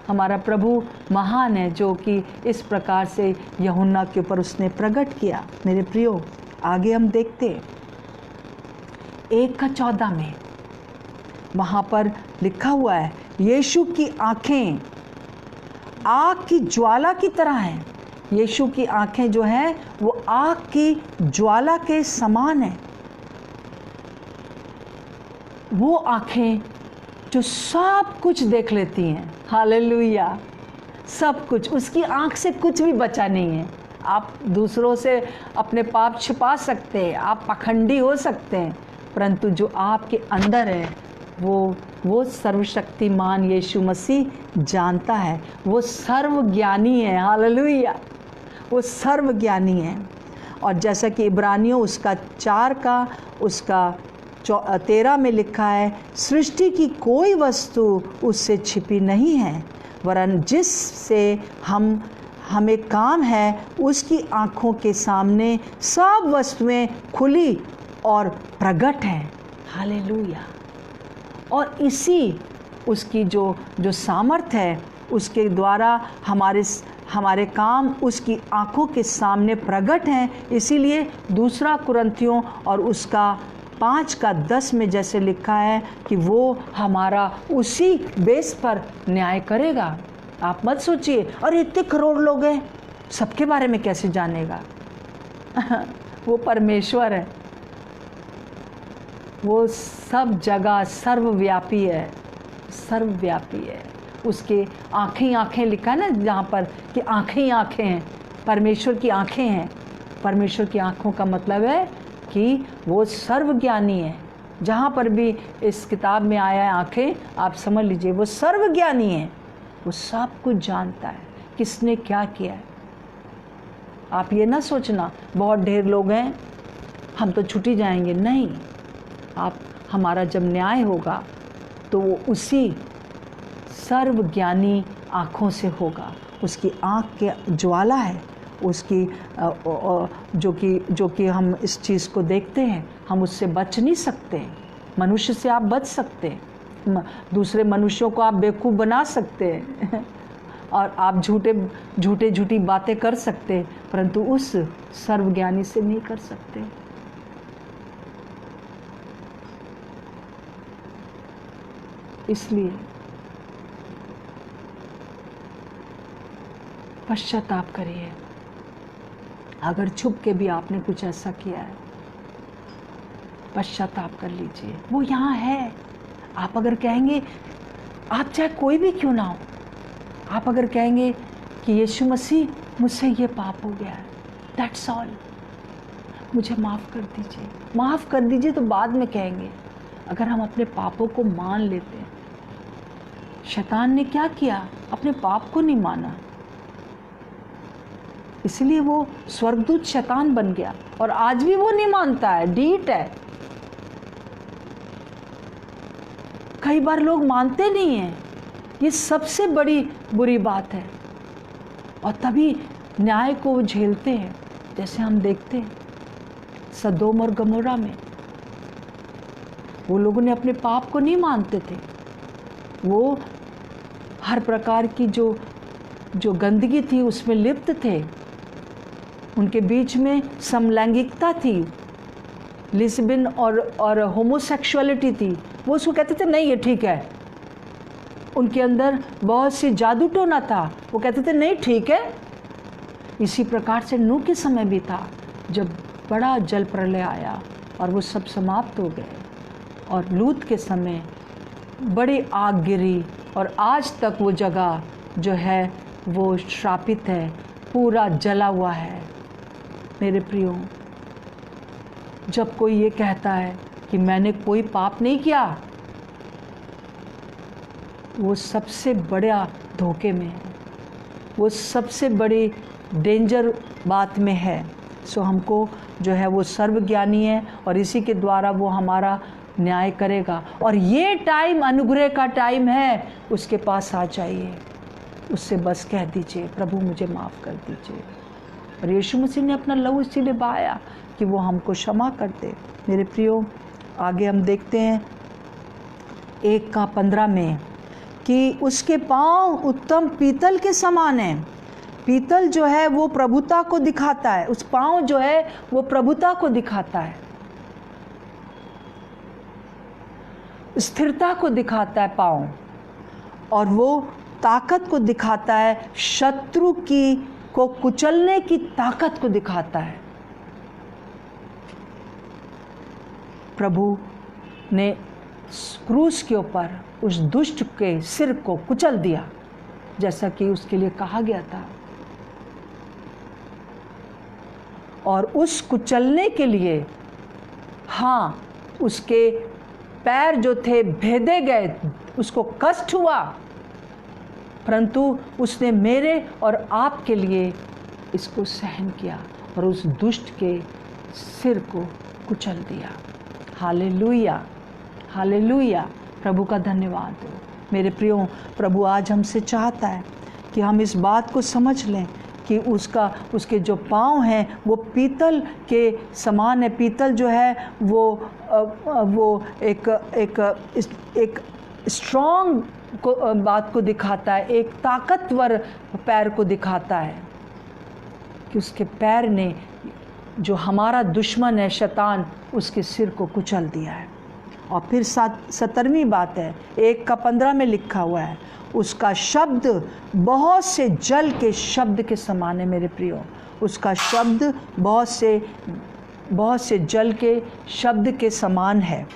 हमारा प्रभु महान है, जो कि इस प्रकार से यूहन्ना के ऊपर उसने प्रकट किया। मेरे प्रियो, आगे हम देखते 1:14 में वहाँ पर लिखा हुआ है, यीशु की आँखें आग की ज्वाला की तरह हैं। यीशु की आँखें जो हैं वो आग की ज्वाला के समान हैं। वो आँखें जो सब कुछ देख लेती हैं। हालेलुया, सब कुछ। उसकी आँख से कुछ भी बचा नहीं है। आप दूसरों से अपने पाप छिपा सकते हैं, आप पाखंडी हो सकते हैं, परंतु जो आपके अंदर है वो सर्वशक्तिमान यीशु मसीह जानता है। वो सर्वज्ञानी है। हालेलुया, वो सर्वज्ञानी है। और जैसा कि इब्रानियों उसका 4 का उसका 13 में लिखा है, सृष्टि की कोई वस्तु उससे छिपी नहीं है, वरन जिससे हमें काम है उसकी आँखों के सामने सब वस्तुएं खुली और प्रकट हैं। हालेलुया। और इसी उसकी जो सामर्थ है, उसके द्वारा हमारे काम उसकी आँखों के सामने प्रकट हैं। इसीलिए 2 कुरिन्थियों और उसका 5:10 में जैसे लिखा है कि वो हमारा उसी बेस पर न्याय करेगा। आप मत सोचिए अरे इतने करोड़ लोग हैं, सबके बारे में कैसे जानेगा। वो परमेश्वर है, वो सब जगह सर्वव्यापी है, सर्वव्यापी है। उसके आँखें ही आँखें लिखा है ना जहाँ पर कि आँखें ही आँखें हैं। परमेश्वर की आँखें हैं। परमेश्वर की आँखों का मतलब है कि वो सर्वज्ञानी है। जहाँ पर भी इस किताब में आया है आँखें, आप समझ लीजिए वो सर्वज्ञानी है। वो सब कुछ जानता है किसने क्या किया है। आप ये ना सोचना बहुत ढेर लोग हैं हम तो छुटी जाएंगे, नहीं। आप हमारा जब न्याय होगा तो वो उसी सर्वज्ञानी आँखों से होगा। उसकी आँख के ज्वाला है, उसकी जो कि हम इस चीज़ को देखते हैं, हम उससे बच नहीं सकते। मनुष्य से आप बच सकते हैं, दूसरे मनुष्यों को आप बेवकूफ़ बना सकते हैं और आप झूठी बातें कर सकते हैं, परंतु उस सर्वज्ञानी से नहीं कर सकते। इसलिए पश्चाताप करिए। अगर छुप के भी आपने कुछ ऐसा किया है, पश्चाताप कर लीजिए। वो यहाँ है। आप अगर कहेंगे, आप चाहे कोई भी क्यों ना हो, आप अगर कहेंगे कि यीशु मसीह मुझसे ये पाप हो गया है, दैट्स ऑल, मुझे माफ़ कर दीजिए, माफ़ कर दीजिए, तो बाद में कहेंगे। अगर हम अपने पापों को मान लेते हैं, शैतान ने क्या किया, अपने पाप को नहीं माना, इसलिए वो स्वर्गदूत शैतान बन गया और आज भी वो नहीं मानता है, ढीठ है। कई बार लोग मानते नहीं हैं, ये सबसे बड़ी बुरी बात है, और तभी न्याय को वो झेलते हैं। जैसे हम देखते हैं सदोम और गमोरा में, वो लोगों ने अपने पाप को नहीं मानते थे। वो हर प्रकार की जो गंदगी थी उसमें लिप्त थे, उनके बीच में समलैंगिकता थी, लिस्बियन और होमोसेक्सुअलिटी थी, वो उसको कहते थे नहीं ये ठीक है। उनके अंदर बहुत सी जादू टोना था, वो कहते थे नहीं ठीक है। इसी प्रकार से नूह के समय भी था, जब बड़ा जल प्रलय आया और वो सब समाप्त हो गए। और लूत के समय बड़ी आग गिरी और आज तक वो जगह जो है वो श्रापित है, पूरा जला हुआ है। मेरे प्रियो, जब कोई ये कहता है कि मैंने कोई पाप नहीं किया, वो सबसे बड़ा धोखे में है, वो सबसे बड़ी डेंजर बात में है। सो हमको जो है वो सर्वज्ञानी है और इसी के द्वारा वो हमारा न्याय करेगा। और ये टाइम अनुग्रह का टाइम है, उसके पास आ जाइए, उससे बस कह दीजिए प्रभु मुझे माफ़ कर दीजिए। और यीशु मसीह ने अपना लहू इसीलिए बहाया कि वो हमको क्षमा कर दे। मेरे प्रियो, आगे हम देखते हैं 1:15 में कि उसके पाँव उत्तम पीतल के समान हैं। पीतल जो है वो प्रभुता को दिखाता है, उस पाँव जो है वो प्रभुता को दिखाता है, स्थिरता को दिखाता है पाँव, और वो ताकत को दिखाता है, शत्रु की को कुचलने की ताकत को दिखाता है। प्रभु ने क्रूस के ऊपर उस दुष्ट के सिर को कुचल दिया, जैसा कि उसके लिए कहा गया था। और उस कुचलने के लिए, हाँ, उसके पैर जो थे भेदे गए, उसको कष्ट हुआ, परंतु उसने मेरे और आपके लिए इसको सहन किया और उस दुष्ट के सिर को कुचल दिया। हालेलुया, हालेलुया, प्रभु का धन्यवाद हो। मेरे प्रियो, प्रभु आज हमसे चाहता है कि हम इस बात को समझ लें कि उसके जो पाँव हैं वो पीतल के समान है। पीतल जो है वो एक स्ट्रॉन्ग को बात को दिखाता है, एक ताकतवर पैर को दिखाता है कि उसके पैर ने जो हमारा दुश्मन है शैतान, उसके सिर को कुचल दिया है। और फिर 17वीं बात है, 1:15 में लिखा हुआ है, उसका शब्द बहुत से जल के शब्द के समान है। मेरे प्रियो, उसका शब्द बहुत से जल के शब्द के समान है,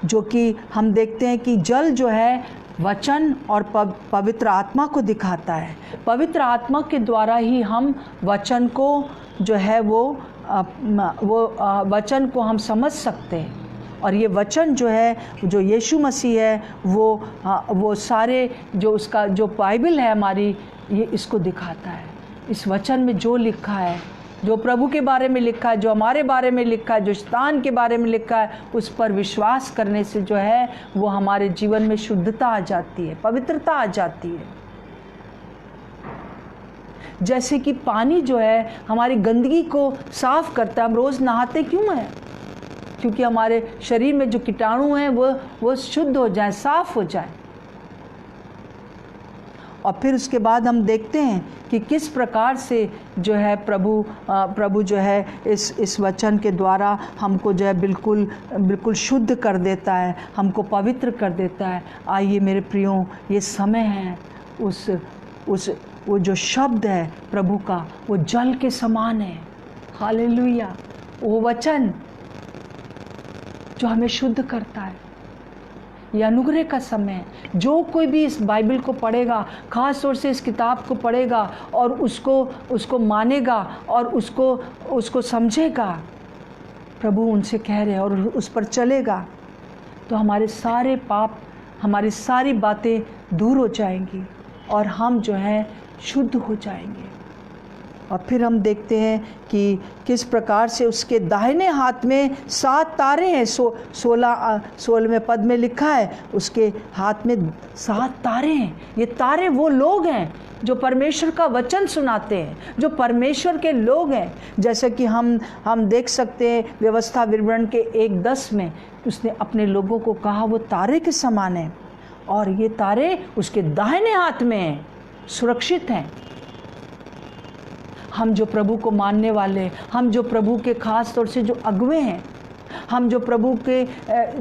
जो कि हम देखते हैं कि जल जो है वचन और पवित्र आत्मा को दिखाता है। पवित्र आत्मा के द्वारा ही हम वचन को जो है वो वचन को हम समझ सकते हैं। और ये वचन जो है, जो यीशु मसीह है, वो सारे जो उसका जो बाइबल है हमारी, ये इसको दिखाता है। इस वचन में जो लिखा है, जो प्रभु के बारे में लिखा है, जो हमारे बारे में लिखा है, जो स्थान के बारे में लिखा है, उस पर विश्वास करने से जो है वो हमारे जीवन में शुद्धता आ जाती है, पवित्रता आ जाती है। जैसे कि पानी जो है हमारी गंदगी को साफ करता है। हम रोज़ नहाते क्यों हैं? क्योंकि हमारे शरीर में जो कीटाणु हैं वो शुद्ध हो जाए, साफ हो जाए। और फिर उसके बाद हम देखते हैं कि किस प्रकार से जो है प्रभु जो है इस वचन के द्वारा हमको जो है बिल्कुल शुद्ध कर देता है, हमको पवित्र कर देता है। आइए मेरे प्रियो, ये समय है वो जो शब्द है प्रभु का, वो जल के समान है। हालेलुया, वो वचन जो हमें शुद्ध करता है। ये अनुग्रह का समय है। जो कोई भी इस बाइबल को पढ़ेगा, ख़ास तौर से इस किताब को पढ़ेगा और उसको मानेगा और उसको समझेगा, प्रभु उनसे कह रहे हैं, और उस पर चलेगा, तो हमारे सारे पाप, हमारी सारी बातें दूर हो जाएंगी और हम जो है शुद्ध हो जाएंगे। और फिर हम देखते हैं कि किस प्रकार से उसके दाहिने हाथ में 7 तारे हैं। 16वें पद में लिखा है, उसके हाथ में 7 तारे हैं। ये तारे वो लोग हैं जो परमेश्वर का वचन सुनाते हैं, जो परमेश्वर के लोग हैं। जैसे कि हम देख सकते हैं व्यवस्था विवरण के 1:10 में उसने अपने लोगों को कहा वो तारे के समान है, और ये तारे उसके दाहिने हाथ में हैं, सुरक्षित हैं। हम जो प्रभु को मानने वाले, हम जो प्रभु के खास तौर से जो अगुवे हैं, हम जो प्रभु के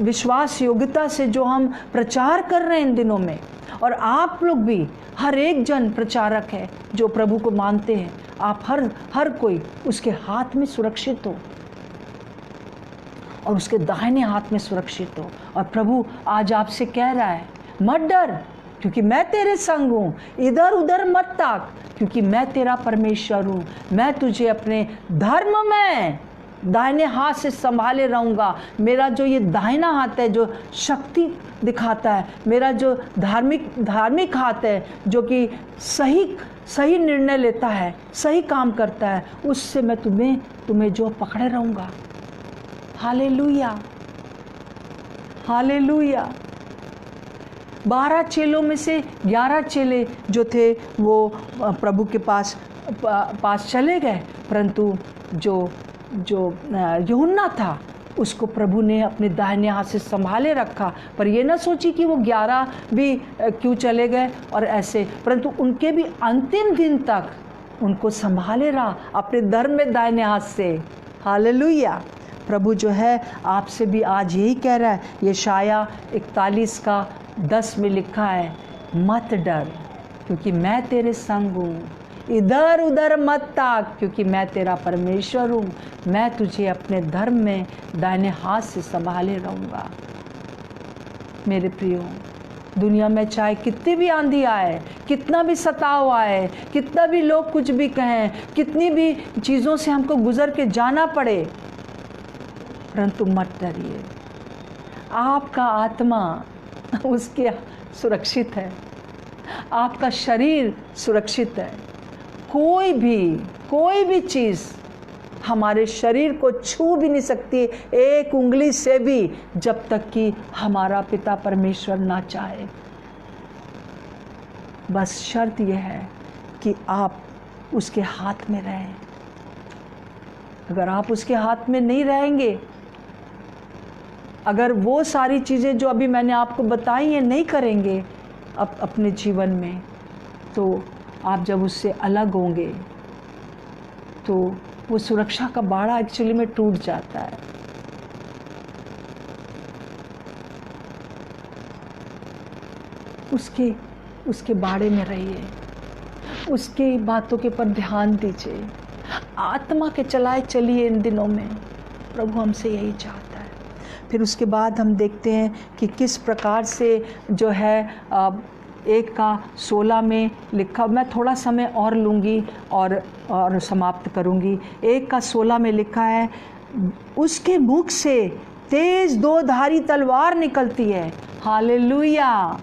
विश्वास योग्यता से जो हम प्रचार कर रहे हैं इन दिनों में, और आप लोग भी, हर एक जन प्रचारक है जो प्रभु को मानते हैं, आप हर कोई उसके हाथ में सुरक्षित हो और उसके दाहिने हाथ में सुरक्षित हो। और प्रभु आज आपसे कह रहा है, मत डर क्योंकि मैं तेरे संग हूँ, इधर उधर मत ताक क्योंकि मैं तेरा परमेश्वर हूँ, मैं तुझे अपने धर्म में दाहिने हाथ से संभाले रहूँगा। मेरा जो ये दाहिना हाथ है जो शक्ति दिखाता है, मेरा जो धार्मिक हाथ है जो कि सही निर्णय लेता है, सही काम करता है, उससे मैं तुम्हें जो पकड़े रहूँगा। Hallelujah, hallelujah. 12 चेलों में से 11 चेले जो थे वो प्रभु के पास चले गए, परंतु जो यूहन्ना था उसको प्रभु ने अपने दाहिने हाथ से संभाले रखा। पर ये ना सोची कि वो 11 भी क्यों चले गए और ऐसे, परंतु उनके भी अंतिम दिन तक उनको संभाले रहा अपने धर्म में दाहिने हाथ से। हालेलुया। प्रभु जो है आपसे भी आज यही कह रहा है। यशाया 41:10 में लिखा है, मत डर क्योंकि मैं तेरे संग हूँ, इधर उधर मत ताक क्योंकि मैं तेरा परमेश्वर हूँ, मैं तुझे अपने धर्म में दाहिने हाथ से संभाले रहूँगा। मेरे प्रियो, दुनिया में चाहे कितनी भी आंधी आए, कितना भी सताव आए, कितना भी लोग कुछ भी कहें, कितनी भी चीज़ों से हमको गुजर के जाना पड़े, परंतु मत डरिए। आपका आत्मा उसके सुरक्षित है, आपका शरीर सुरक्षित है। कोई भी चीज़ हमारे शरीर को छू भी नहीं सकती एक उंगली से भी, जब तक कि हमारा पिता परमेश्वर ना चाहे। बस शर्त यह है कि आप उसके हाथ में रहें। अगर आप उसके हाथ में नहीं रहेंगे, अगर वो सारी चीज़ें जो अभी मैंने आपको बताई हैं नहीं करेंगे अपने जीवन में, तो आप जब उससे अलग होंगे तो वो सुरक्षा का बाड़ा एक्चुअली में टूट जाता है। उसके बाड़े में रहिए, उसके बातों के पर ध्यान दीजिए, आत्मा के चलाए चलिए इन दिनों में। प्रभु हमसे यही चाहता है। फिर उसके बाद हम देखते हैं कि किस प्रकार से जो है 1:16 में लिखा। मैं थोड़ा समय और लूँगी और समाप्त करूँगी। 1:16 में लिखा है, उसके मुख से तेज 2 धारी तलवार निकलती है। हालेलुया।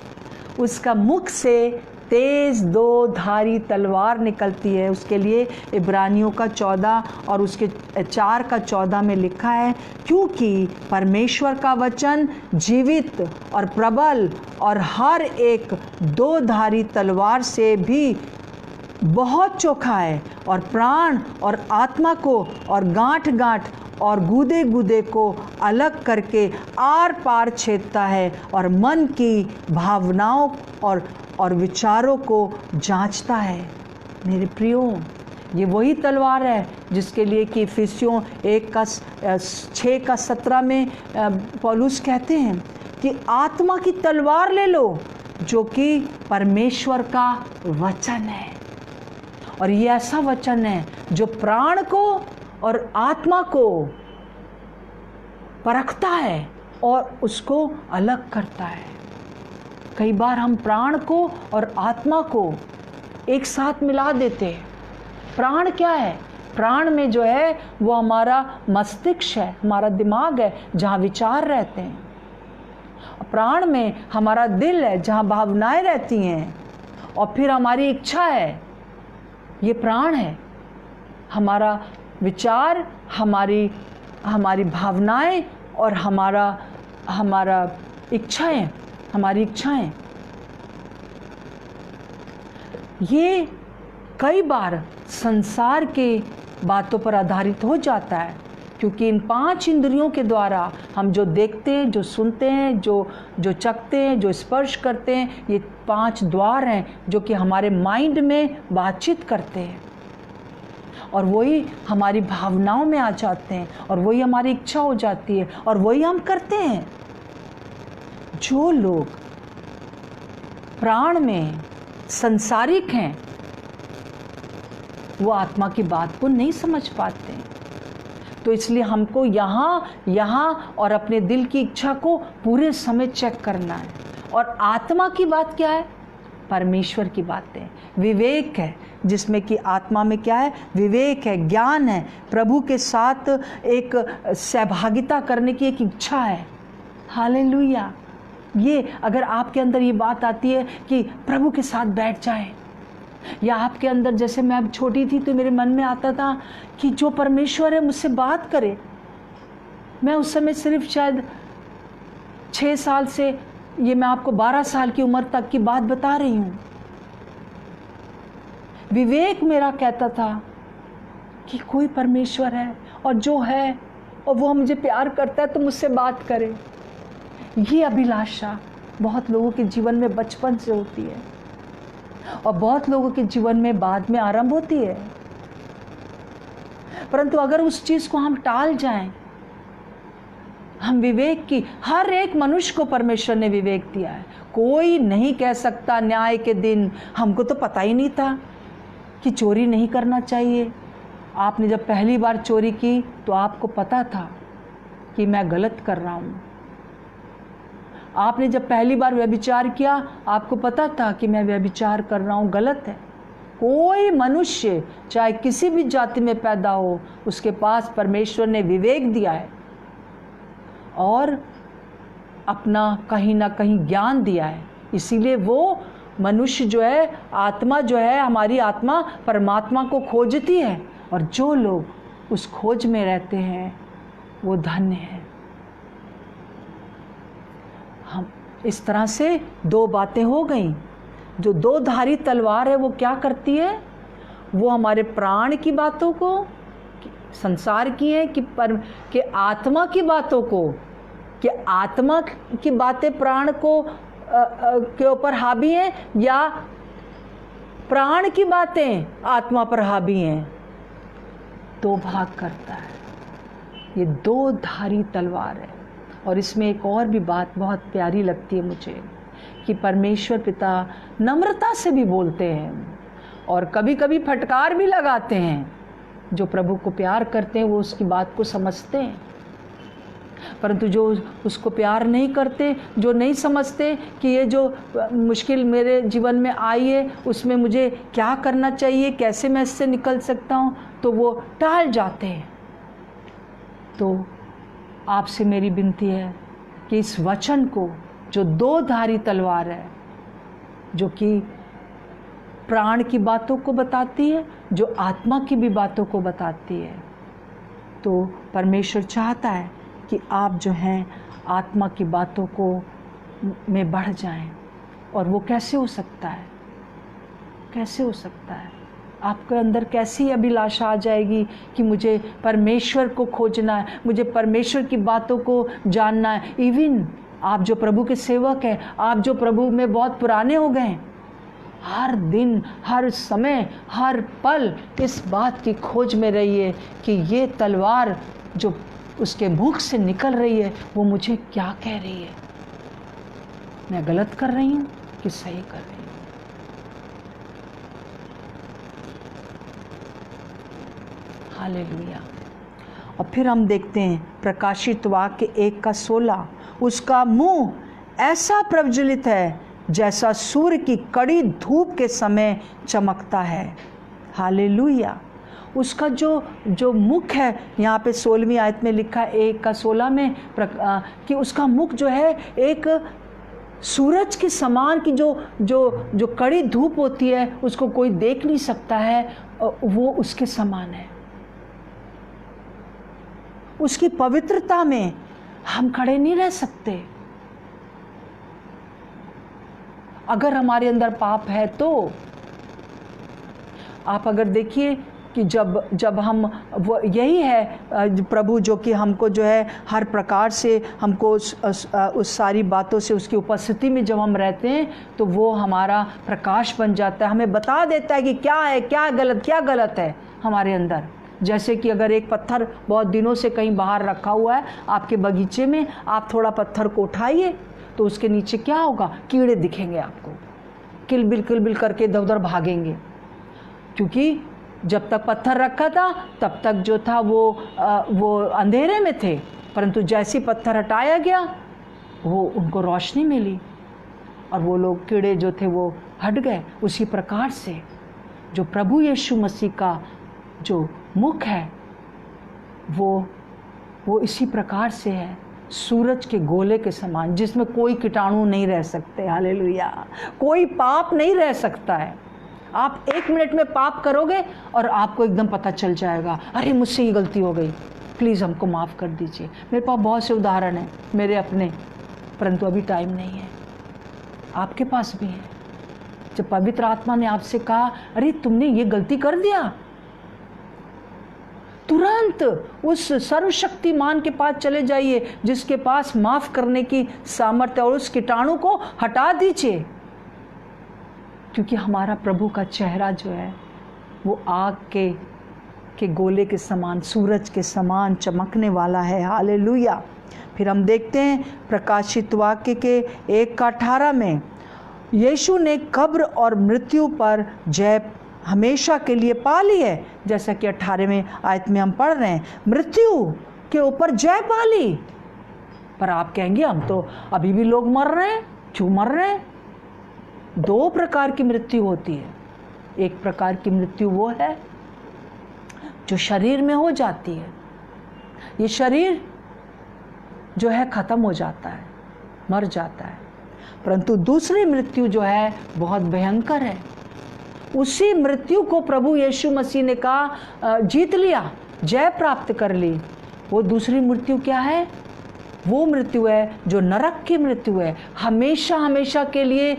उसका मुख से तेज 2 धारी तलवार निकलती है। उसके लिए इब्रानियों का 14 और उसके 4:14 में लिखा है, क्योंकि परमेश्वर का वचन जीवित और प्रबल और हर एक 2 धारी तलवार से भी बहुत चोखा है और प्राण और आत्मा को और गांठ और गूदे को अलग करके आर पार छेदता है और मन की भावनाओं और विचारों को जांचता है। मेरे प्रियो, ये वही तलवार है जिसके लिए कि इफिसियों 1:6-17 में पौलुस कहते हैं कि आत्मा की तलवार ले लो, जो कि परमेश्वर का वचन है। और ये ऐसा वचन है जो प्राण को और आत्मा को परखता है और उसको अलग करता है। कई बार हम प्राण को और आत्मा को एक साथ मिला देते हैं। प्राण क्या है? प्राण में जो है वो हमारा मस्तिष्क है, हमारा दिमाग है, जहाँ विचार रहते हैं। प्राण में हमारा दिल है, जहाँ भावनाएं रहती हैं, और फिर हमारी इच्छा है। ये प्राण है। हमारा विचार, हमारी भावनाएं और हमारी इच्छाएं, ये कई बार संसार के बातों पर आधारित हो जाता है, क्योंकि इन 5 इंद्रियों के द्वारा हम जो देखते हैं, जो सुनते हैं, जो चखते हैं, जो स्पर्श करते हैं, ये 5 द्वार हैं जो कि हमारे माइंड में बातचीत करते हैं। और वही हमारी भावनाओं में आ जाते हैं और वही हमारी इच्छा हो जाती है और वही हम करते हैं। जो लोग प्राण में संसारिक हैं वो आत्मा की बात को नहीं समझ पाते हैं। तो इसलिए हमको यहाँ और अपने दिल की इच्छा को पूरे समय चेक करना है। और आत्मा की बात क्या है? परमेश्वर की बातें, विवेक है, जिसमें कि आत्मा में क्या है? विवेक है, ज्ञान है, प्रभु के साथ एक सहभागिता करने की एक इच्छा है। हालेलुया। ये अगर आपके अंदर ये बात आती है कि प्रभु के साथ बैठ जाए, या आपके अंदर, जैसे मैं अब छोटी थी तो मेरे मन में आता था कि जो परमेश्वर है मुझसे बात करे। मैं उस समय सिर्फ शायद 6 साल से, ये मैं आपको 12 साल की उम्र तक की बात बता रही हूँ। विवेक मेरा कहता था कि कोई परमेश्वर है और जो है और वो मुझे प्यार करता है तो मुझसे बात करे। ये अभिलाषा बहुत लोगों के जीवन में बचपन से होती है और बहुत लोगों के जीवन में बाद में आरंभ होती है। परंतु अगर उस चीज़ को हम टाल जाएं, हम विवेक की, हर एक मनुष्य को परमेश्वर ने विवेक दिया है। कोई नहीं कह सकता न्याय के दिन हमको तो पता ही नहीं था कि चोरी नहीं करना चाहिए। आपने जब पहली बार चोरी की तो आपको पता था कि मैं गलत कर रहा हूँ। आपने जब पहली बार व्यभिचार किया आपको पता था कि मैं व्यभिचार कर रहा हूँ, गलत है। कोई मनुष्य चाहे किसी भी जाति में पैदा हो, उसके पास परमेश्वर ने विवेक दिया है और अपना कहीं ना कहीं ज्ञान दिया है। इसीलिए वो मनुष्य जो है, आत्मा जो है, हमारी आत्मा परमात्मा को खोजती है और जो लोग उस खोज में रहते हैं वो धन्य है। हम इस तरह से 2 बातें हो गई। जो 2 धारी तलवार है वो क्या करती है? वो हमारे प्राण की बातों को, संसार की है कि आत्मा की बातों को, कि आत्मा की बातें प्राण को के ऊपर हावी हैं या प्राण की बातें आत्मा पर हावी हैं। 2 भाग करता है। ये 2 धारी तलवार है। और इसमें एक और भी बात बहुत प्यारी लगती है मुझे कि परमेश्वर पिता नम्रता से भी बोलते हैं और कभी कभी फटकार भी लगाते हैं। जो प्रभु को प्यार करते हैं वो उसकी बात को समझते हैं, परंतु जो उसको प्यार नहीं करते, जो नहीं समझते कि ये जो मुश्किल मेरे जीवन में आई है उसमें मुझे क्या करना चाहिए, कैसे मैं इससे निकल सकता हूँ, तो वो टाल जाते हैं। तो आपसे मेरी विनती है कि इस वचन को, जो 2 धारी तलवार है, जो कि प्राण की बातों को बताती है, जो आत्मा की भी बातों को बताती है, तो परमेश्वर चाहता है कि आप जो हैं आत्मा की बातों को में बढ़ जाएं। और वो कैसे हो सकता है? कैसे हो सकता है? आपके अंदर कैसी अभिलाषा आ जाएगी कि मुझे परमेश्वर को खोजना है, मुझे परमेश्वर की बातों को जानना है। इवन आप जो प्रभु के सेवक हैं, आप जो प्रभु में बहुत पुराने हो गए, हर दिन, हर समय, हर पल इस बात की खोज में रहिए कि ये तलवार जो उसके मुख से निकल रही है वो मुझे क्या कह रही है। मैं गलत कर रही हूँ कि सही कर रही हूँ? हालेलुया। और फिर हम देखते हैं प्रकाशित वाक्य 1:16, उसका मुंह ऐसा प्रज्वलित है जैसा सूर्य की कड़ी धूप के समय चमकता है। हालेलुया। उसका जो मुख है, यहाँ पे 16वीं आयत में लिखा है 1:16 में कि उसका मुख जो है एक सूरज के समान की जो कड़ी धूप होती है उसको कोई देख नहीं सकता है, वो उसके समान है। उसकी पवित्रता में हम खड़े नहीं रह सकते। अगर हमारे अंदर पाप है तो आप अगर देखिए कि जब हम, वो यही है प्रभु जो कि हमको जो है हर प्रकार से हमको उस सारी बातों से उसकी उपस्थिति में जब हम रहते हैं तो वो हमारा प्रकाश बन जाता है, हमें बता देता है कि क्या है, क्या गलत है हमारे अंदर। जैसे कि अगर एक पत्थर बहुत दिनों से कहीं बाहर रखा हुआ है आपके बगीचे में, आप थोड़ा पत्थर को उठाइए तो उसके नीचे क्या होगा, कीड़े दिखेंगे आपको, किलबिल करके इधर उधर भागेंगे। क्योंकि जब तक पत्थर रखा था तब तक जो था वो अंधेरे में थे, परंतु जैसे पत्थर हटाया गया वो उनको रोशनी मिली और वो लोग कीड़े जो थे वो हट गए। उसी प्रकार से जो प्रभु यीशु मसीह का जो मुख है वो इसी प्रकार से है, सूरज के गोले के समान, जिसमें कोई कीटाणु नहीं रह सकते। हालेलुया। कोई पाप नहीं रह सकता है। आप 1 मिनट में पाप करोगे और आपको एकदम पता चल जाएगा, अरे मुझसे ये गलती हो गई, प्लीज़ हमको माफ़ कर दीजिए। मेरे पास बहुत से उदाहरण हैं मेरे अपने, परंतु अभी टाइम नहीं है। आपके पास भी है। जब पवित्र आत्मा ने आपसे कहा अरे तुमने ये गलती कर दिया, तुरंत उस सर्वशक्तिमान के पास चले जाइए जिसके पास माफ़ करने की सामर्थ्य, और उस कीटाणु को हटा दीजिए। क्योंकि हमारा प्रभु का चेहरा जो है वो आग के गोले के समान, सूरज के समान चमकने वाला है। हालेलुया। फिर हम देखते हैं प्रकाशित वाक्य के 1:18 में, यीशु ने कब्र और मृत्यु पर जय हमेशा के लिए पा ली है। जैसा कि 18वें आयत में हम पढ़ रहे हैं, मृत्यु के ऊपर जय पा ली। पर आप कहेंगे हम तो अभी भी लोग मर रहे हैं, क्यों मर रहे हैं? 2 प्रकार की मृत्यु होती है। एक प्रकार की मृत्यु वो है जो शरीर में हो जाती है, ये शरीर जो है ख़त्म हो जाता है, मर जाता है। परंतु दूसरी मृत्यु जो है बहुत भयंकर है। उसी मृत्यु को प्रभु यीशु मसीह ने कहा जीत लिया, जय प्राप्त कर ली। वो दूसरी मृत्यु क्या है? वो मृत्यु है जो नरक की मृत्यु है। हमेशा हमेशा के लिए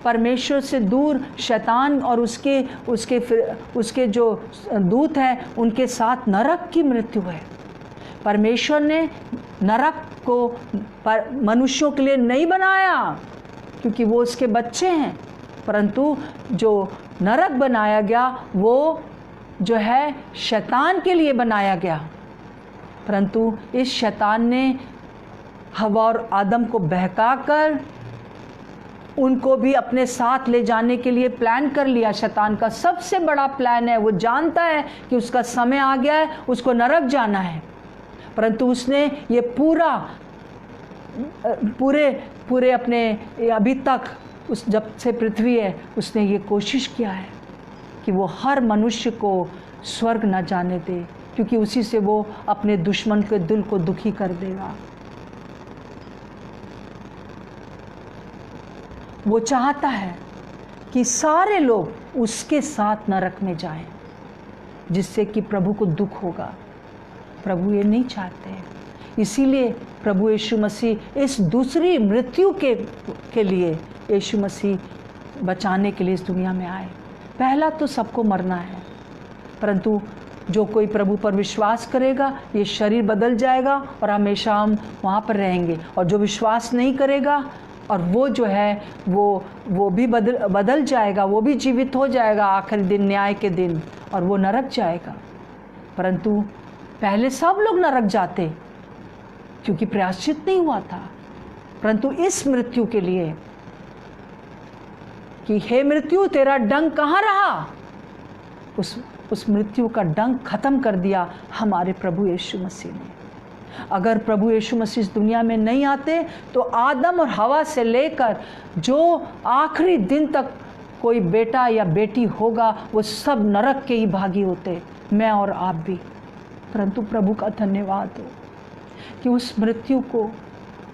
परमेश्वर से दूर, शैतान और उसके जो दूत हैं उनके साथ नरक की मृत्यु है। परमेश्वर ने नरक को मनुष्यों के लिए नहीं बनाया क्योंकि वो उसके बच्चे हैं, परंतु जो नरक बनाया गया वो जो है शैतान के लिए बनाया गया। परंतु इस शैतान ने हवा और आदम को बहकाकर उनको भी अपने साथ ले जाने के लिए प्लान कर लिया। शैतान का सबसे बड़ा प्लान है, वो जानता है कि उसका समय आ गया है, उसको नरक जाना है, परंतु उसने ये पूरे अपने अभी तक जब से पृथ्वी है उसने ये कोशिश किया है कि वो हर मनुष्य को स्वर्ग न जाने दे, क्योंकि उसी से वो अपने दुश्मन के दिल को दुखी कर देगा। वो चाहता है कि सारे लोग उसके साथ नरक में जाएं, जिससे कि प्रभु को दुख होगा। प्रभु ये नहीं चाहते। इसीलिए प्रभु यीशु मसीह इस दूसरी मृत्यु के लिए यीशु मसीह बचाने के लिए इस दुनिया में आए। पहला तो सबको मरना है, परंतु जो कोई प्रभु पर विश्वास करेगा ये शरीर बदल जाएगा और हमेशा हम वहाँ पर रहेंगे। और जो विश्वास नहीं करेगा और वो जो है वो भी बदल जाएगा, वो भी जीवित हो जाएगा आखिरी दिन, न्याय के दिन, और वो नरक जाएगा। परंतु पहले सब लोग नरक जाते क्योंकि प्रायश्चित नहीं हुआ था। परंतु इस मृत्यु के लिए कि हे मृत्यु तेरा डंक कहाँ रहा, उस मृत्यु का डंक खत्म कर दिया हमारे प्रभु यीशु मसीह ने। अगर प्रभु यीशु मसीह इस दुनिया में नहीं आते तो आदम और हवा से लेकर जो आखिरी दिन तक कोई बेटा या बेटी होगा वो सब नरक के ही भागी होते, मैं और आप भी। परंतु प्रभु का धन्यवाद हो कि उस मृत्यु को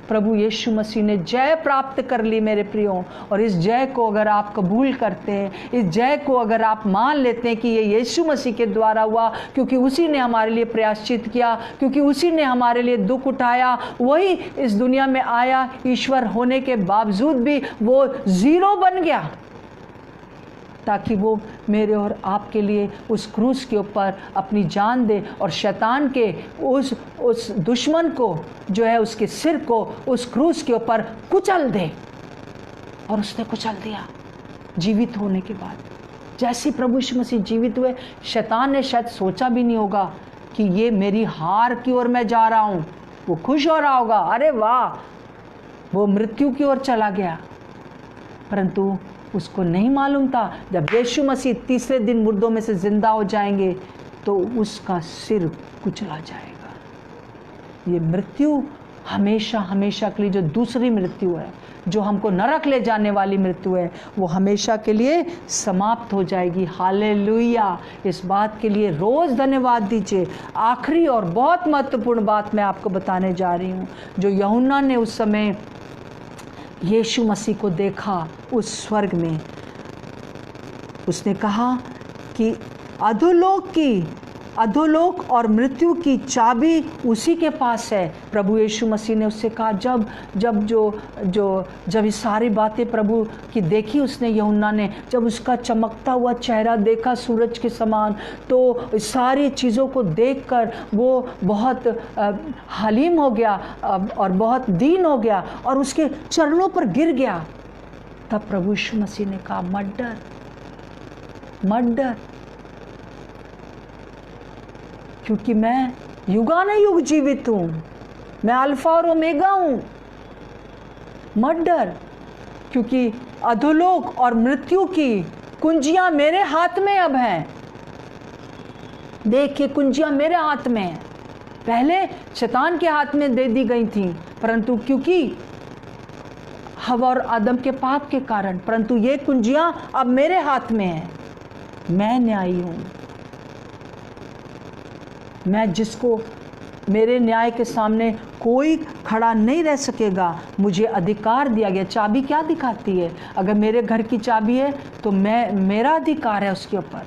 प्रभु यीशु मसीह ने जय प्राप्त कर ली मेरे प्रियो। और इस जय को अगर आप कबूल करते हैं, इस जय को अगर आप मान लेते हैं कि ये यीशु मसीह के द्वारा हुआ, क्योंकि उसी ने हमारे लिए प्रायश्चित किया, क्योंकि उसी ने हमारे लिए दुख उठाया, वही इस दुनिया में आया, ईश्वर होने के बावजूद भी वो 0 बन गया ताकि वो मेरे और आपके लिए उस क्रूस के ऊपर अपनी जान दे और शैतान के उस दुश्मन को जो है उसके सिर को उस क्रूस के ऊपर कुचल दे। और उसने कुचल दिया जीवित होने के बाद। जैसे प्रभु यीशु मसीह जीवित हुए, शैतान ने शायद सोचा भी नहीं होगा कि ये मेरी हार की ओर मैं जा रहा हूँ। वो खुश हो रहा होगा, अरे वाह, वो मृत्यु की ओर चला गया। परंतु उसको नहीं मालूम था जब यीशु मसीह तीसरे दिन मुर्दों में से जिंदा हो जाएंगे तो उसका सिर कुचला जाएगा। ये मृत्यु हमेशा हमेशा के लिए, जो दूसरी मृत्यु है, जो हमको नरक ले जाने वाली मृत्यु है, वो हमेशा के लिए समाप्त हो जाएगी। हालेलुया। इस बात के लिए रोज़ धन्यवाद दीजिए। आखिरी और बहुत महत्वपूर्ण बात मैं आपको बताने जा रही हूँ, जो यूहन्ना ने उस समय यीशु मसीह को देखा उस स्वर्ग में। उसने कहा कि अधोलोक और मृत्यु की चाबी उसी के पास है। प्रभु यीशु मसीह ने उससे कहा, जब ये सारी बातें प्रभु की देखी उसने, यूहन्ना ने जब उसका चमकता हुआ चेहरा देखा सूरज के समान, तो सारी चीज़ों को देखकर वो बहुत हलीम हो गया और बहुत दीन हो गया और उसके चरणों पर गिर गया। तब प्रभु यीशु मसीह ने कहा, मत डर, मत डर, क्योंकि मैं युगानुयुग जीवित हूँ, मैं अल्फा और ओमेगा हूँ। मत डर, क्योंकि अधोलोक और मृत्यु की कुंजियाँ मेरे हाथ में अब हैं। देखिए, कुंजियाँ मेरे हाथ में हैं। पहले शैतान के हाथ में दे दी गई थी, परंतु क्योंकि हवा और आदम के पाप के कारण, परंतु ये कुंजियाँ अब मेरे हाथ में हैं। मैं न्यायी हूँ। मैं जिसको मेरे न्याय के सामने कोई खड़ा नहीं रह सकेगा, मुझे अधिकार दिया गया। चाबी क्या दिखाती है? अगर मेरे घर की चाबी है तो मेरा अधिकार है उसके ऊपर।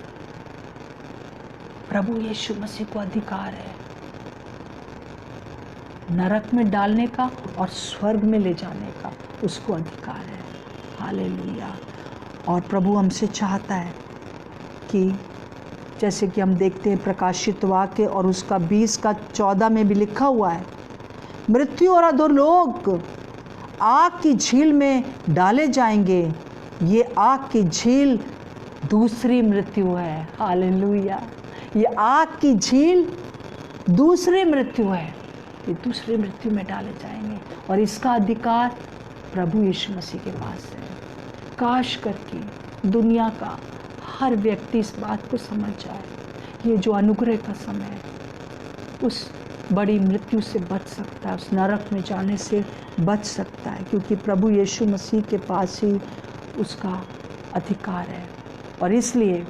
प्रभु यीशु मसीह को अधिकार है नरक में डालने का और स्वर्ग में ले जाने का, उसको अधिकार है। हालेलुया। और प्रभु हमसे चाहता है कि जैसे कि हम देखते हैं प्रकाशित वाक्य और उसका 20:14 में भी लिखा हुआ है, मृत्यु और अधोलोक आग की झील में डाले जाएंगे। ये आग की झील दूसरी मृत्यु है। हालेलुया। ये आग की झील दूसरी मृत्यु है। ये दूसरी मृत्यु में डाले जाएंगे और इसका अधिकार प्रभु यीशु मसीह के पास है। काश करके दुनिया का हर व्यक्ति इस बात को समझ जाए, ये जो अनुग्रह का समय है, उस बड़ी मृत्यु से बच सकता है, उस नरक में जाने से बच सकता है, क्योंकि प्रभु यीशु मसीह के पास ही उसका अधिकार है। और इसलिए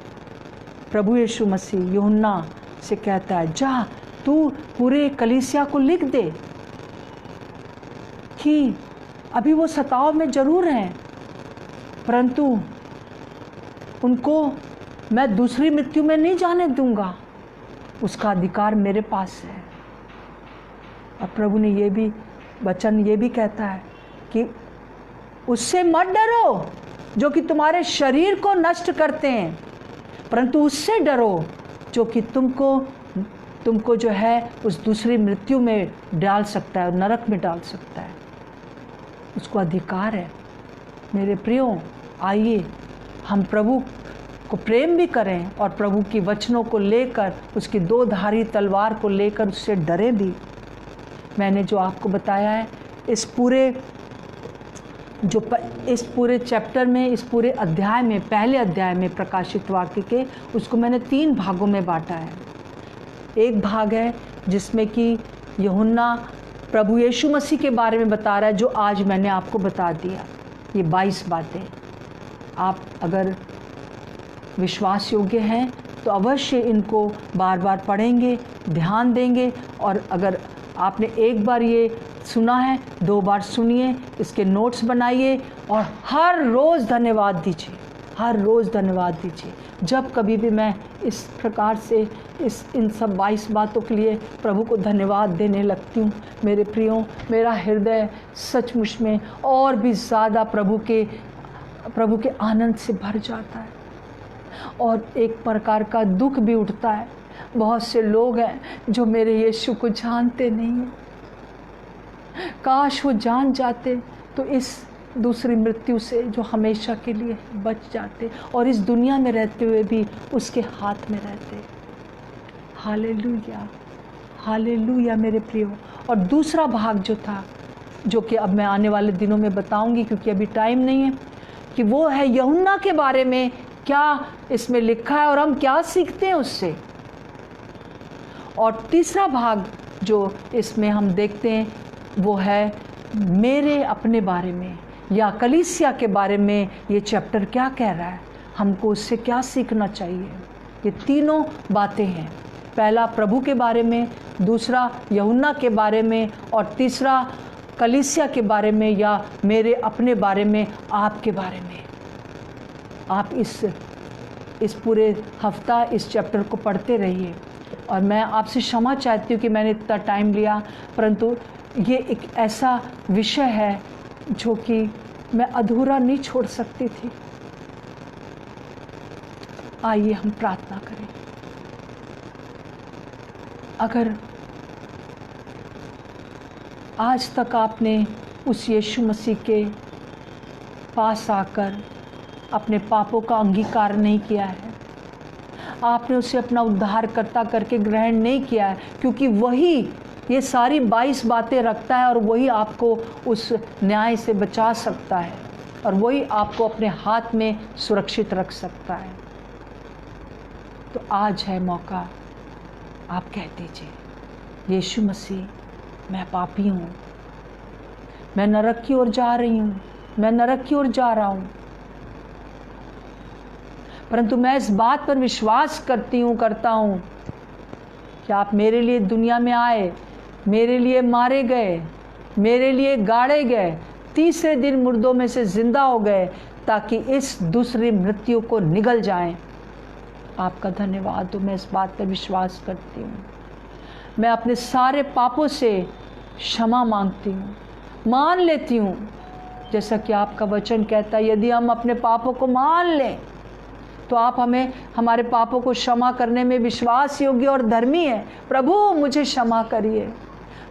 प्रभु यीशु मसीह यूहन्ना से कहता है, जा तू पूरे कलीसिया को लिख दे कि अभी वो सताव में जरूर हैं, परंतु उनको मैं दूसरी मृत्यु में नहीं जाने दूंगा। उसका अधिकार मेरे पास है। और प्रभु ने ये भी वचन ये भी कहता है कि उससे मत डरो जो कि तुम्हारे शरीर को नष्ट करते हैं, परंतु उससे डरो जो कि तुमको जो है उस दूसरी मृत्यु में डाल सकता है, नरक में डाल सकता है। उसको अधिकार है। मेरे प्रियो, आइए हम प्रभु को प्रेम भी करें और प्रभु की वचनों को लेकर, उसकी दो धारी तलवार को लेकर उससे डरें भी। मैंने जो आपको बताया है, इस पूरे चैप्टर में, इस पूरे अध्याय में, पहले अध्याय में प्रकाशित वाक्य के, उसको मैंने 3 भागों में बांटा है। एक भाग है जिसमें कि यूहन्ना प्रभु यीशु मसीह के बारे में बता रहा है, जो आज मैंने आपको बता दिया। ये 22 बातें आप अगर विश्वास योग्य हैं तो अवश्य इनको बार बार पढ़ेंगे, ध्यान देंगे। और अगर आपने एक बार ये सुना है, 2 बार सुनिए, इसके नोट्स बनाइए और हर रोज़ धन्यवाद दीजिए, हर रोज़ धन्यवाद दीजिए। जब कभी भी मैं इस प्रकार से इन सब 22 बातों के लिए प्रभु को धन्यवाद देने लगती हूँ, मेरे प्रियो, मेरा हृदय सचमुच में और भी ज़्यादा प्रभु के आनंद से भर जाता है और एक प्रकार का दुख भी उठता है। बहुत से लोग हैं जो मेरे यीशु को जानते नहीं हैं। काश वो जान जाते तो इस दूसरी मृत्यु से जो हमेशा के लिए बच जाते और इस दुनिया में रहते हुए भी उसके हाथ में रहते। हालेलुया, हालेलुया मेरे प्रियो। और दूसरा भाग जो था, जो कि अब मैं आने वाले दिनों में बताऊंगी क्योंकि अभी टाइम नहीं है, कि वो है यूहन्ना के बारे में क्या इसमें लिखा है और हम क्या सीखते हैं उससे। और तीसरा भाग जो इसमें हम देखते हैं वो है मेरे अपने बारे में, या कलीसिया के बारे में ये चैप्टर क्या कह रहा है, हमको उससे क्या सीखना चाहिए। ये तीनों बातें हैं, पहला प्रभु के बारे में, दूसरा यूहन्ना के बारे में, और तीसरा कलीसिया के बारे में या मेरे अपने बारे में, आपके बारे में। आप इस पूरे हफ्ता इस चैप्टर को पढ़ते रहिए। और मैं आपसे क्षमा चाहती हूँ कि मैंने इतना टाइम लिया, परंतु ये एक ऐसा विषय है जो कि मैं अधूरा नहीं छोड़ सकती थी। आइए हम प्रार्थना करें। अगर आज तक आपने उस यीशु मसीह के पास आकर अपने पापों का अंगीकार नहीं किया है, आपने उसे अपना उद्धारकर्ता करके ग्रहण नहीं किया है, क्योंकि वही ये सारी 22 बातें रखता है और वही आपको उस न्याय से बचा सकता है और वही आपको अपने हाथ में सुरक्षित रख सकता है, तो आज है मौका। आप कह दीजिए, यीशु मसीह, मैं पापी हूँ, मैं नरक की ओर जा रही हूँ, मैं नरक की ओर जा रहा हूँ, परंतु मैं इस बात पर विश्वास करता हूँ कि आप मेरे लिए दुनिया में आए, मेरे लिए मारे गए, मेरे लिए गाड़े गए, तीसरे दिन मुर्दों में से जिंदा हो गए ताकि इस दूसरी मृत्यु को निगल जाएं। आपका धन्यवाद हो, मैं इस बात पर विश्वास करती हूँ। मैं अपने सारे पापों से क्षमा मांगती हूँ, मान लेती हूँ, जैसा कि आपका वचन कहता है, यदि हम अपने पापों को मान लें तो आप हमें हमारे पापों को क्षमा करने में विश्वास योग्य और धर्मी है। प्रभु मुझे क्षमा करिए,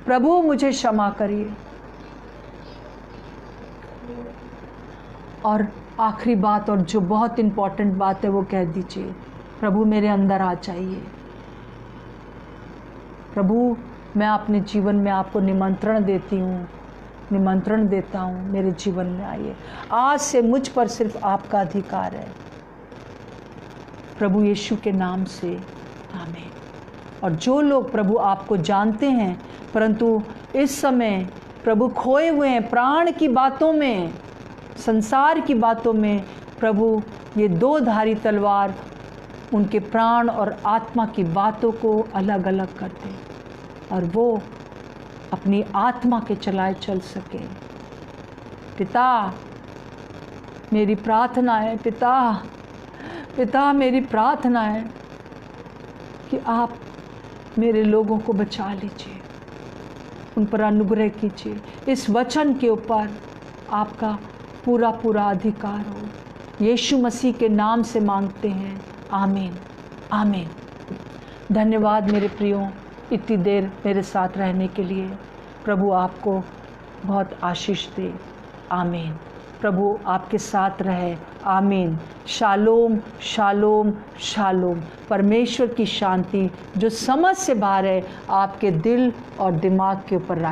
प्रभु मुझे क्षमा करिए। और आखिरी बात, और जो बहुत इम्पॉर्टेंट बात है, वो कह दीजिए, प्रभु मेरे अंदर आ जाइए। प्रभु, मैं अपने जीवन में आपको निमंत्रण देती हूँ, निमंत्रण देता हूँ, मेरे जीवन में आइए। आज से मुझ पर सिर्फ आपका अधिकार है, प्रभु यीशु के नाम से, आमीन। और जो लोग प्रभु आपको जानते हैं परंतु इस समय प्रभु खोए हुए हैं प्राण की बातों में, संसार की बातों में, प्रभु ये दो धारी तलवार उनके प्राण और आत्मा की बातों को अलग अलग कर दे और वो अपनी आत्मा के चलाए चल सके। पिता, मेरी प्रार्थना है, पिता, पिता, मेरी प्रार्थना है कि आप मेरे लोगों को बचा लीजिए, उन पर अनुग्रह कीजिए। इस वचन के ऊपर आपका पूरा पूरा अधिकार हो। यीशु मसीह के नाम से मांगते हैं, आमीन, आमीन। धन्यवाद मेरे प्रियो, इतनी देर मेरे साथ रहने के लिए। प्रभु आपको बहुत आशीष दे, आमीन। प्रभु आपके साथ रहे, आमीन। Shalom, shalom, shalom. परमेश्वर की शांति जो समझ से बाहर है आपके दिल और दिमाग के ऊपर